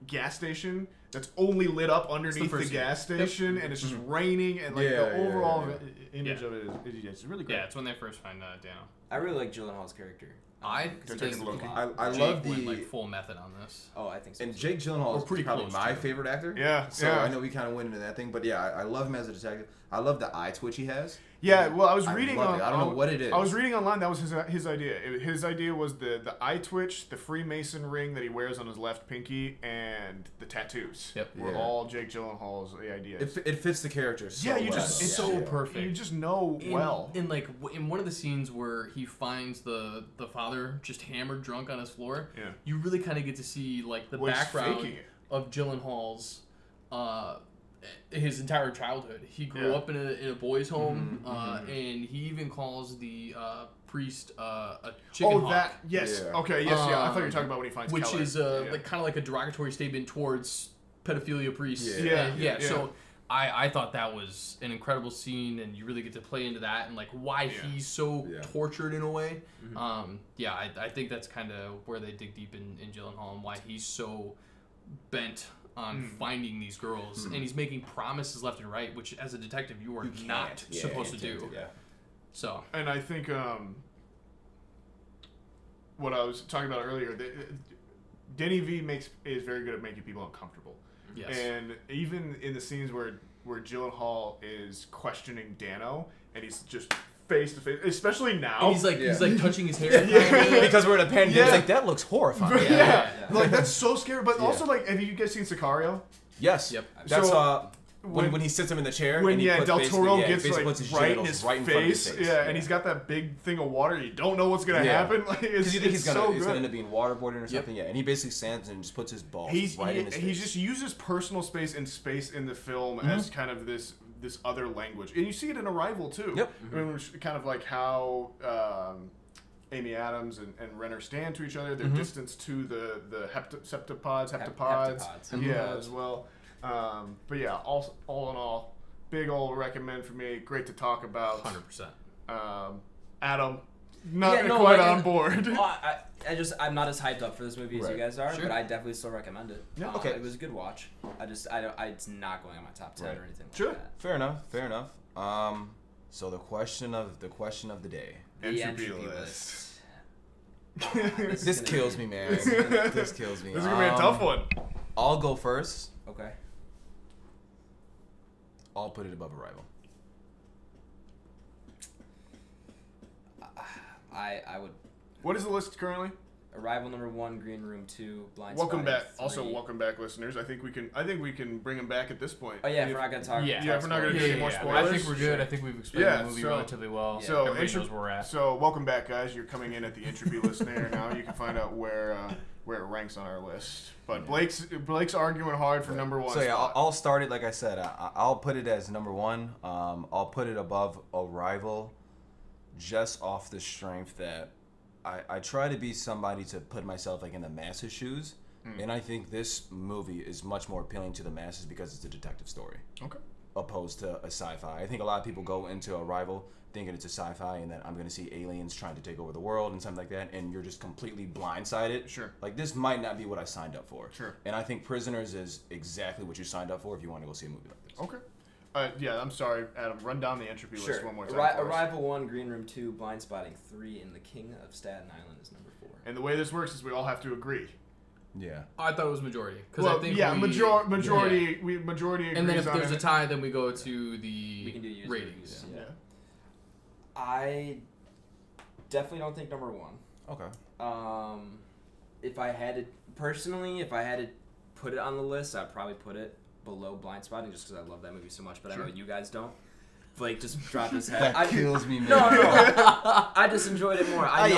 gas station that's only lit up underneath the first gas scene. station and it's just raining and like Yeah, the overall yeah. image Yeah. of it is it's really great. Yeah, it's when they first find Dano. I really like Gyllenhaal's character. I Detective think Loki. I Jake love went the like full method on this. Oh, I think so. and too. Jake Gyllenhaal We're is pretty probably close, my too. favorite actor. Yeah, So yeah. I know we kind of went into that thing, but yeah, I love him as a detective. I love the eye twitch he has. Yeah, well, I was I reading love on. it. I don't know what it is. I was reading online. That was his idea. His idea was the eye twitch, the Freemason ring that he wears on his left pinky, and the tattoos. Yep. Were Yeah. all Jake Gyllenhaal's ideas. It fits the character so Yeah, you well. just- It's Yeah. so perfect. You just know well. In like in one of the scenes where he finds the father just hammered drunk on his floor, Yeah. you really kind of get to see like the Well, he's background faking it. of Gyllenhaal's his entire childhood. He grew Yeah. up in a boys' home, and he even calls the priest a chicken Oh, hawk. that yes. Yeah. Okay, yes, yeah. I thought you were talking about when he finds which Keller. is Yeah. like kind of like a derogatory statement towards pedophilia priests. Yeah. Yeah, And yeah. So I thought that was an incredible scene, and you really get to play into that and like why Yeah. he's so Yeah. tortured in a way. I think that's kind of where they dig deep in Gyllenhaal and why he's so bent on finding these girls, and he's making promises left and right, which as a detective you are You can't. not Yeah, supposed to you do. can't that. So And I think what I was talking about earlier, Denny V is very good at making people uncomfortable. yes. And even in the scenes where Gyllenhaal is questioning Dano, and he's just face to face, especially now. And he's like touching his hair. Yeah. Because we're in a pandemic. Yeah. It's like, that looks horrifying. yeah, yeah. like that's so scary. But Yeah. also, like, have you guys seen Sicario? Yes. Yep. That's So, when he sits him in the chair. When and he puts Del basically- Toro yeah, gets basically like puts his right in genitals his right in front of his face, face. yeah, and he's got that big thing of water. You don't know what's gonna Yeah. happen. Like, it's, Because you think it's he's so gonna good. end up being waterboarding or something, yeah. And he basically stands and just puts his balls right in his face. He just uses personal space and space in the film as kind of this other language, and you see it in Arrival too. Yep. I mean, which kind of like how Amy Adams and Renner stand to each other. Their distance to the heptapods, Heptapods. yeah, as well. But yeah, all in all, big old recommend for me. Great to talk about. 100%. Adam, not Yeah, no, quite like, on board. Well, I'm not as hyped up for this movie as you Right. guys are, Sure. but I definitely still recommend it. Yeah, okay. It was a good watch. It's not going on my top 10 Right. or anything. Sure. Like that. Fair enough. So the question of the day. The Entropy entropy list. list. This gonna kills be- me, man. This kills me. This is gonna be a tough one. I'll go first. Okay. I'll put it above Arrival. I would. What is the list currently? Arrival number 1, Green Room 2, Blind Welcome Spotting back. Also, 3. welcome back, listeners. I think we can bring them back at this point. Oh yeah, if we're not gonna talk. Yeah. Yeah, if we're not gonna do any more I spoilers. think we're good. I think we've explained Yeah, the movie so- relatively well. So, Everybody intro- knows where we're at. So, welcome back, guys. You're coming in at the entropy list there now. You can find out where it ranks on our list. But Blake's arguing hard for number one. So yeah, spot. I'll start it like I said. I'll put it as number 1. I'll put it above Arrival, just off the strength that I try to be somebody to put myself like in the masses' shoes, and I think this movie is much more appealing to the masses because it's a detective story. Okay. Opposed to a sci-fi. I think a lot of people go into Arrival thinking it's a sci-fi and that I'm going to see aliens trying to take over the world and something like that, and you're just completely blindsided. Sure. Like, this might not be what I signed up for. Sure. And I think Prisoners is exactly what you signed up for if you want to go see a movie like this. Okay. Yeah, I'm sorry, Adam. Run down the entropy list one more time. for us. Arrival 1, Green Room 2, Blind Spotting 3, and The King of Staten Island is number 4. And the way this works is we all have to agree. Yeah. I thought it was majority. Well, I think majority agrees. And then if on there's it. a tie, then we go to the We can do user ratings. reviews, Yeah. I definitely don't think number 1. Okay. If I had to put it on the list, I'd probably put it below Blind Spotting just because I love that movie so much, but Sure. I know you guys don't. Blake just dropped his head. That kills me, man. No. I just enjoyed it more. Right.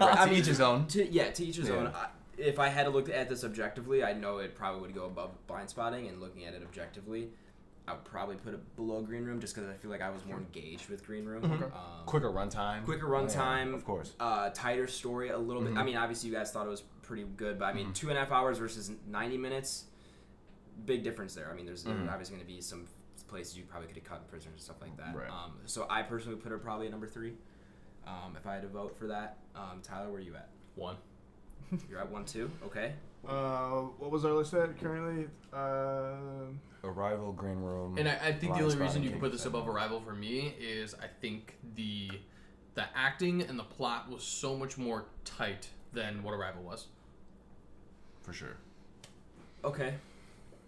I To mean, each his own. To each his Yeah. own. If I had to look at this objectively, I know it probably would go above Blind Spotting, and looking at it objectively, I would probably put it below Green Room just because I feel like I was more engaged with Green Room. Okay. Quicker runtime. Runtime. Of course. Tighter story a little bit. I mean, obviously you guys thought it was pretty good, but I mean, 2.5 hours versus 90 minutes, big difference there. I mean, there's obviously going to be some places you probably could have cut in Prisoners and stuff like that. Right. So I personally would put her probably at number 3 if I had to vote for that. Tyler, where are you at? 1. You're at 1 too? Okay. What was our list at currently? Arrival, Green Room. And I think Blind the only Spotting, reason you can King put of this Staten above Island. Arrival for me is I think the acting and the plot was so much more tight than what Arrival was. For sure. Okay.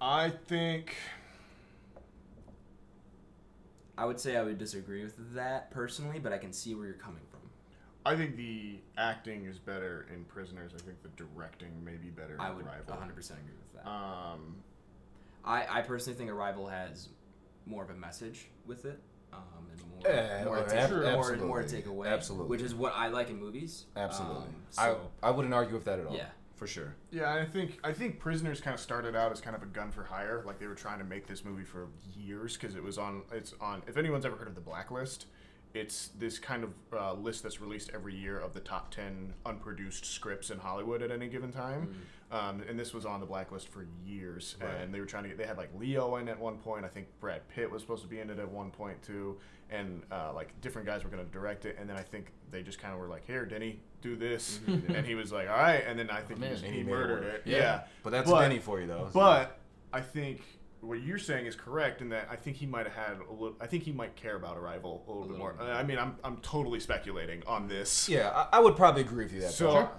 I think. I would say I would disagree with that personally, but I can see where you're coming from. I think the acting is better in Prisoners. I think the directing may be better in I would Arrival. 100% agree with that. I I personally think Arrival has more of a message with it, and more to take away. Absolutely. Which is what I like in movies. Absolutely. So, I wouldn't argue with that at all. yeah. For sure. Yeah, I think Prisoners kind of started out as kind of a gun for hire. Like they were trying to make this movie for years because it's on. If anyone's ever heard of the Blacklist, it's this kind of list that's released every year of the top 10 unproduced scripts in Hollywood at any given time. And this was on the Blacklist for years. Right. And they were trying to get. They had like Leo in at one point. I think Brad Pitt was supposed to be in it at one point too. And like different guys were going to direct it. And then I think they just kind of were like, "Here, Denny, do this," and he was like, "All right." And then I think he murdered it. Yeah. But that's Denny for you though. But I think what you're saying is correct in that I think he might have had a little. I think he might care about Arrival a little bit more. I mean, I'm totally speculating on this. Yeah, I would probably agree with you that. So Sure.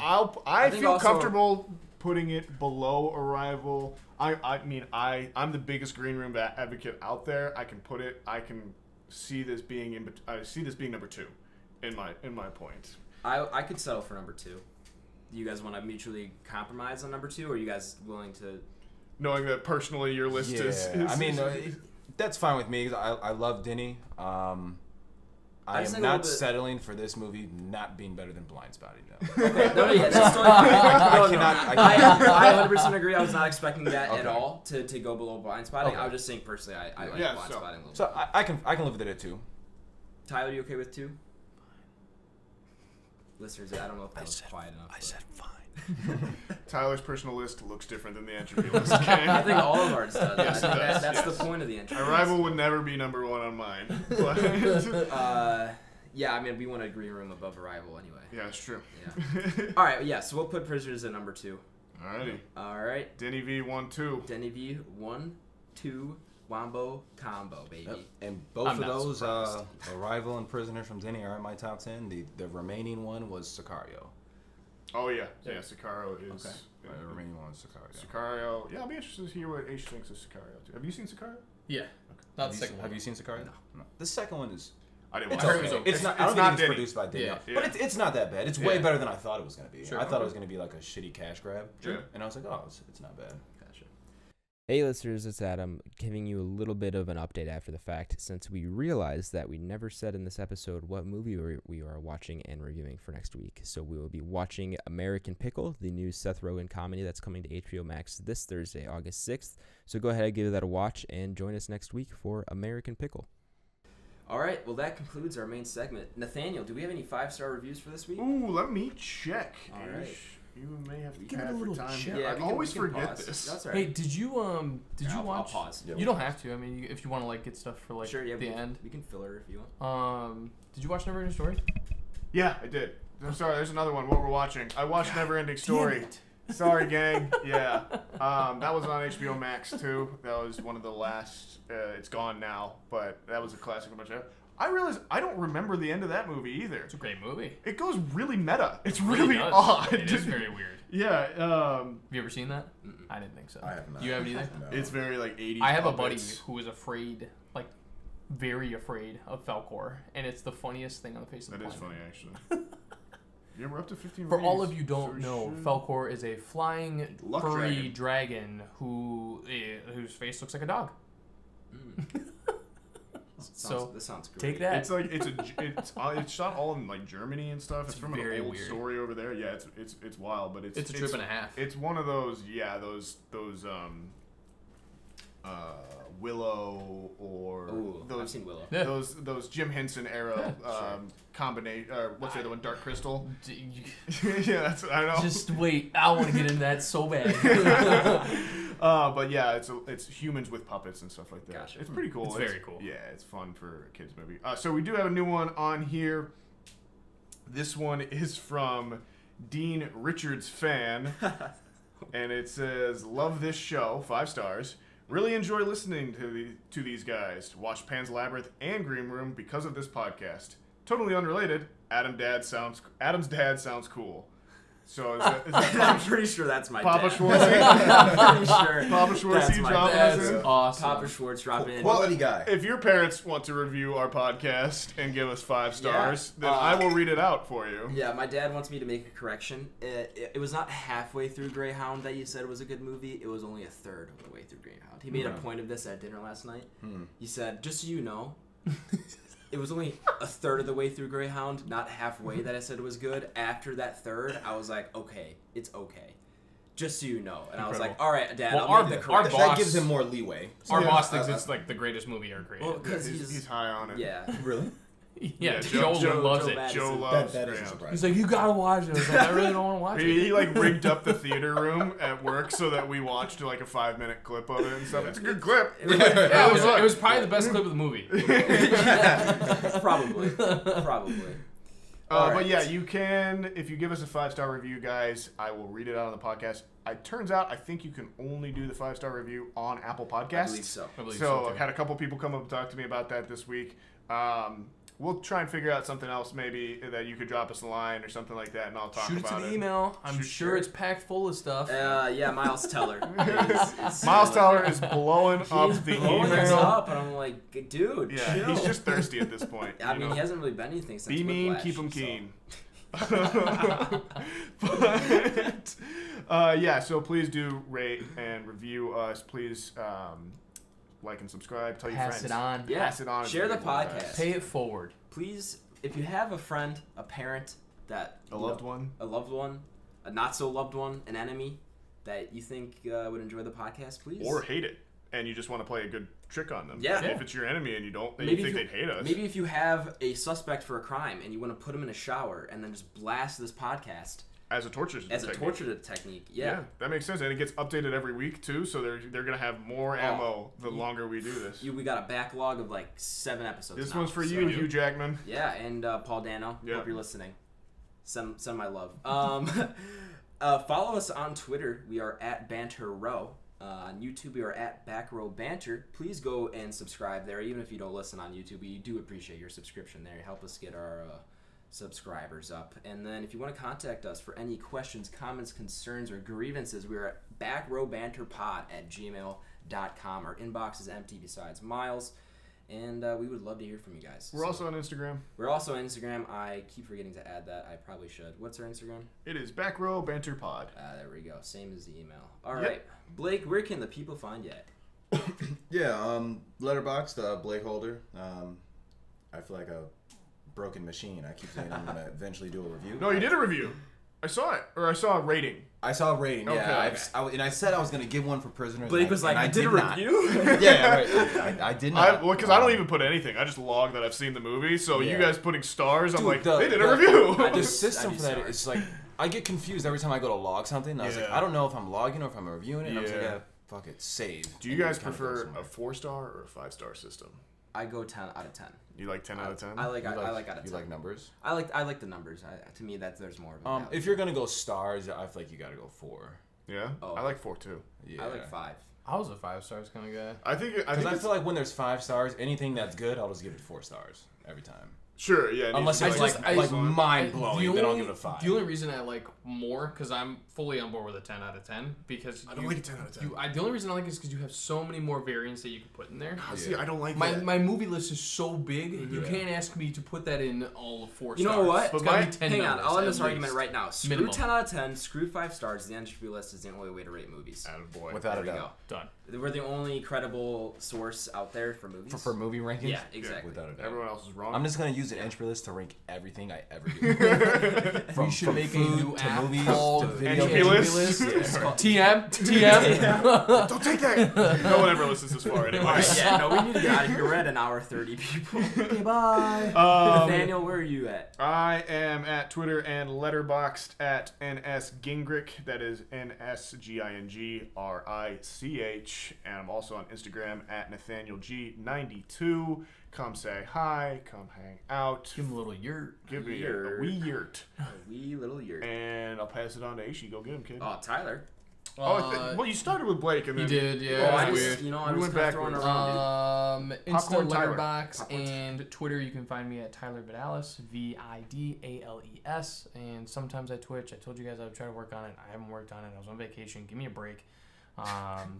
I think feel also- comfortable putting it below Arrival. I'm the biggest Green Room advocate out there. I can see this being number 2 in my point. I could settle for number 2. Do you guys want to mutually compromise on number 2, or are you guys willing to? Knowing that personally your list is I mean, that's fine with me. 'Cause I love Denny. I just am think a not little bit- settling for this movie not being better than Blind Spotting. No, yeah, that's totally fine. I 100% agree. I was not expecting that at Okay. all to go below Blind Spotting. Okay. I was just saying personally, I like Yeah, Blind so- Spotting a little So bit. I can live with it at 2. Tyler, you okay with 2? Listeners, I don't know if that was quiet enough. but- fine. Tyler's personal list looks different than the entropy list. Okay? I think all of ours does. Yes, I think it does, that's yes. the point of the entry. Arrival would never be number 1 on mine. But Yeah, I mean, we want a Green Room above Arrival anyway. yeah, it's true. Yeah. All right, yeah, so we'll put Prisoners at number 2. Alrighty. All right, Denny V 1-2. Denny V, 1, 2, Wombo combo, baby. Yep. And both I'm of not those, surprised. Arrival and Prisoners from Denny are in my top 10. The remaining one was Sicario. Oh yeah, Sicario is. Okay. Yeah, The remaining one was Sicario. Sicario. Yeah, I'll be interested to hear what H thinks of Sicario too. Have you seen Sicario? Yeah. Not the second one. Have you seen Sicario? No. The second one is. I didn't It's watch heard it. it was okay. It's not. I It's don't not think it's Denny. produced by Denny, Yeah. but it's not that bad. It's way Yeah. better than I thought it was gonna be. Sure. I thought it was gonna be like a shitty cash grab. Sure. And I was like, oh, it's not bad. Gotcha. Hey listeners, it's Adam giving you a little bit of an update after the fact since we realized that we never said in this episode what movie we are watching and reviewing for next week. So we will be watching American Pickle, the new Seth Rogen comedy that's coming to HBO Max this Thursday, August 6th. So go ahead and give that a watch and join us next week for American Pickle. All right, well, that concludes our main segment. Nathaniel, do we have any 5-star reviews for this week? Ooh, let me check. All right. You may have to Give it a pad for little time. check. Yeah, I we always can forget pause. this. That's all right. Hey, did you watch? I'll pause. You don't have to. I mean, if you want to like get stuff for like Sure, yeah, the end. we can fill her if you want. Did you watch Never Ending Story? Yeah, I did. I'm sorry, there's another one. What we're watching. I watched Neverending Story. Sorry, gang. Yeah. That was on HBO Max, too. That was one of the last. It's gone now, but that was a classic. I realized I don't remember the end of that movie either. It's a great movie. It goes really meta. It's It really does. odd. It is very weird. Yeah. Have you ever seen that? Mm-mm. I didn't think so. I have not. You haven't either? No. It's very like 80s. I have a buddy puppets. who is afraid, like, very afraid of Falkor, and it's the funniest thing on the face of the That is planet. funny, actually. Yeah, we're up to 15 For all reads, of you don't so know, should- Falkor is a flying Luck furry dragon whose face looks like a dog. So, This sounds great. Take that. It's like it's shot all in like Germany and stuff. It's from an very old weird. story over there. Yeah, it's wild, but It's a trip and a half. It's one of those Willow or Ooh, those I've seen Willow. Yeah. those Jim Henson era combination. What's the other one? Dark Crystal. Yeah, that's I know. Just wait. I want to get into that so bad. But yeah, it's humans with puppets and stuff like that. Gotcha. It's pretty cool. It's very cool. Yeah, it's fun for a kids movie. So we do have a new one on here. This one is from Dean Richards fan, and it says, "Love this show, 5 stars. Really enjoy listening to these guys. Watch Pan's Labyrinth and Green Room because of this podcast. Totally unrelated. Adam's dad sounds cool." So is that I'm pretty sure that's my Papa dad. Schwartzy? I'm pretty sure Papa Schwartzy that's my dropping dad. us in? That's awesome. Papa Schwartz dropping in. Quality guy. If your parents want to review our podcast and give us 5 stars, Yeah. then I will read it out for you. Yeah, my dad wants me to make a correction. It was not halfway through Greyhound that you said was a good movie. It was only a third of the way through Greyhound. He made a point of this at dinner last night. He said, just so you know, it was only a third of the way through Greyhound, not halfway that I said it was good. After that third, I was like, okay, it's okay. Just so you know. And I was like, all right, Dad, Well, I'll make the correction. That gives him more leeway. Our Yeah, boss thinks it's like the greatest movie ever created. Well, because He's high on it. yeah. Really? yeah, Joe loves it. Madison. Joe loves That is a Greyhound. surprise. He's like, you gotta watch it. I was like, I really don't want to watch He it. like rigged up the theater room at work so that we watched like a 5-minute clip of it and stuff. It's a good clip. Yeah, it was probably the best clip of the movie. Probably. But yeah, you can, if you give us a 5-star review, guys, I will read it out on the podcast. It turns out I think you can only do the 5-star review on Apple Podcasts. I believe so. I believe So too. I've had a couple people come up and talk to me about that this week. We'll try and figure out something else maybe that you could drop us a line or something like that, and I'll talk Shoot it about to it. the email. I'm Shoot- sure it's packed full of stuff. Yeah, Miles Teller. Miles Teller is blowing up the blowing us email. up, and I'm like, dude, Yeah, chill. he's just thirsty at this point. I you mean, know? he hasn't really been anything since Be mean, Whiplash, keep him so- keen. Yeah, so please do rate and review us. Please like and subscribe. Tell your Pass friends. it on. Yeah, Pass it on. share the It's really good. podcast. Pay it forward. Please, if you have a friend, a parent, that A loved one. a loved one, a not so loved one, an enemy that you think would enjoy the podcast, please. Or hate it, and you just want to play a good trick on them. Yeah. If it's your enemy and you don't, and maybe you if think they'd hate us. Maybe if you have a suspect for a crime and you want to put him in a shower and then just blast this podcast as a torture as a technique. torture technique. Yeah, that makes sense, and it gets updated every week too. So they're gonna have more ammo the you- longer we do this. We got a backlog of like 7 episodes. This now, one's for so- you, Hugh Jackman. Yeah, and Paul Dano. Yeah. Hope you're listening. Send my love. Follow us on Twitter. We are at Banter Row. On YouTube, we are at Back Row Banter. Please go and subscribe there. Even if you don't listen on YouTube, we do appreciate your subscription there. You help us get our subscribers up. And then if you want to contact us for any questions, comments, concerns, or grievances, we are at backrowbanterpod@gmail.com. Our inbox is empty besides Miles. And we would love to hear from you guys. We're also on Instagram. We're also on Instagram. I keep forgetting to add that. I probably should. What's our Instagram? It is Back Row Banter Pod. There we go. Same as the email. All Yep. right. Blake, where can the people find you at? Yeah, Letterboxd, BlakeHolder. I feel like a broken machine. I keep saying I'm gonna eventually do a review. No, you did a review. I saw it, or I saw a rating. I saw a rating. Yeah, Okay. and I said I was gonna give one for Prisoners. Blake was like, I did a not. review? Yeah, right. I did not. Because I don't even put anything. I just log that I've seen the movie. So you guys putting stars, I'm like, they did a review. The system for that is like, I get confused every time I go to log something. I was like, I don't know if I'm logging or if I'm reviewing it. And I was like, yeah, fuck it, save. Do you guys prefer a 4-star or a 5-star system? I go 10 out of 10. You like 10 out of 10? I like out of 10. You like numbers? I like the numbers. To me, there's more of it. If you're gonna go stars, I feel like you gotta go 4. Yeah? Oh. I like 4 too. Yeah. I like 5. I was a 5 stars kind of guy. I think I feel like when there's 5 stars, anything that's good, I'll just give it 4 stars every time. Sure, yeah. Unless it's like mind blowing, then I'll give it a 5. The only reason I like more, because I'm fully on board with a 10 out of 10, because I don't like a 10 out of 10. The only reason I like it is because you have so many more variants that you can put in there. See, I don't like My movie list is so big, you can't ask me to put that in all of 4 stars. You know what? It's gotta be 10 hang on, numbers I'll end at this argument least. right now. Screw Minimum. 10 out of 10, screw 5 stars. The entry list is the only way to rate movies. Attaboy. Without There a we doubt. Done. We're the only credible source out there for movies. For movie rankings? Yeah, exactly. Without a doubt. Everyone else is wrong. I'm just gonna use an entry list to rank everything I ever do. We should make a new to app movies called to video Entry games. list? TM. Don't take that. No one ever listens this far anyway. Alright, yeah, no, we need to get out of here. We're at an hour 30, people. Okay, bye. Nathaniel, where are you at? I am at Twitter and Letterboxd at NSGingrich. That is NSGingrich. And I'm also on Instagram at NathanielG92. Come say hi. Come hang out. Give him a little yurt. Give me a wee yurt. A wee little yurt. And I'll pass it on to Aishi. Go get him, kid. Oh, Tyler. Well, you started with Blake, and He then did, yeah. Oh, It I was just, weird. you know, I We was went kind of throwing backwards. around. Insta, Popcorn Tyler. Letterboxd, Popcorn. and Twitter. You can find me at Tyler Vidales, Vidales, and sometimes I Twitch. I told you guys I would try to work on it. I haven't worked on it. I was on vacation. Give me a break.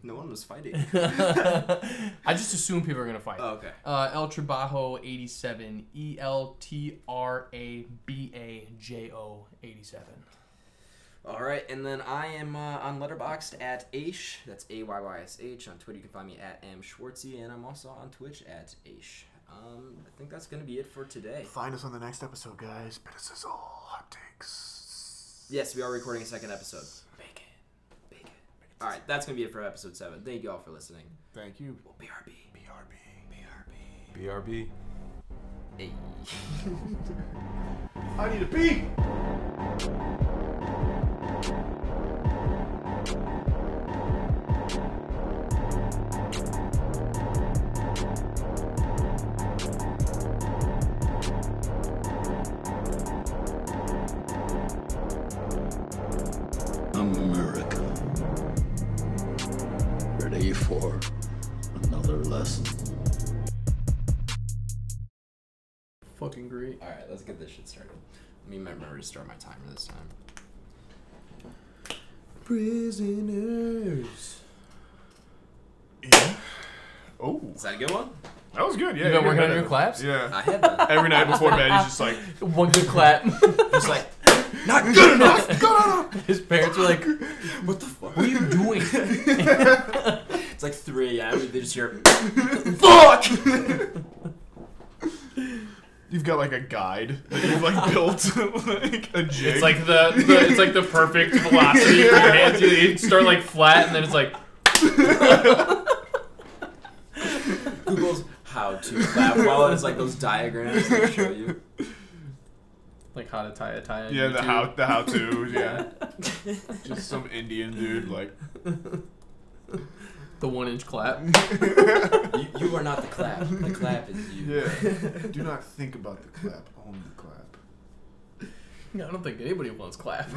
No one was fighting. I just assume people are gonna fight. Oh, okay. El Trabajo 87, ELTRABAJO 87. All right, and then I am on Letterboxd at Aish. That's AYYSH. On Twitter, you can find me at mschwartzy, and I'm also on Twitch at Aish. I think that's gonna be it for today. Find us on the next episode, guys. Bitters all hot takes. Yes, we are recording a second episode. Bacon. All right, that's gonna be it for episode 7. Thank you all for listening. Thank you. Well, BRB. BRB. Hey. I need a pee. America. Ready for another lesson. Fucking great. All right, let's get this shit started. Let me remember to start my timer this time. Prisoners. Yeah. Oh, Is that a good one? that was good. Yeah. You been working good on at your it. claps? Yeah. I had that. Every night before bed, he's just like, One good clap. Just like, not good enough. His parents were like, What the fuck? "What are you doing?" It's like 3 a.m. They just hear, fuck! you've got like a guide that you've like built, like a jig. It's like the perfect velocity for your hands. You start like flat, and then it's like. Google's how to clap while it's like those diagrams that show you. Like how to tie a tie. On yeah, YouTube. the how to, yeah. Just some Indian dude like. The 1-inch clap. You are not the clap. The clap is you. Yeah. Do not think about the clap, own the clap. I don't think anybody wants clap.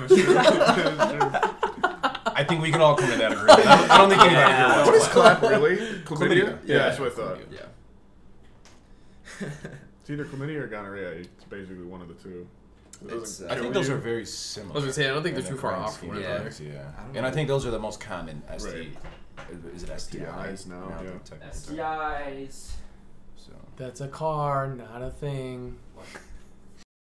I think we can all come to that agreement. I don't think anybody here wants What is clap. clap really? Chlamydia? Yeah, that's what I thought. Yeah. It's either chlamydia or gonorrhea. It's basically one of the two. It It's, doesn't I kill think those you. are very similar. I was gonna say, I don't think in they're the too far grand off from scheme one of another. things, I don't And I know. think those are the most common ST. Right. Is it STIs? STIs now, yeah. technically. STIs. So. That's a car, not a thing.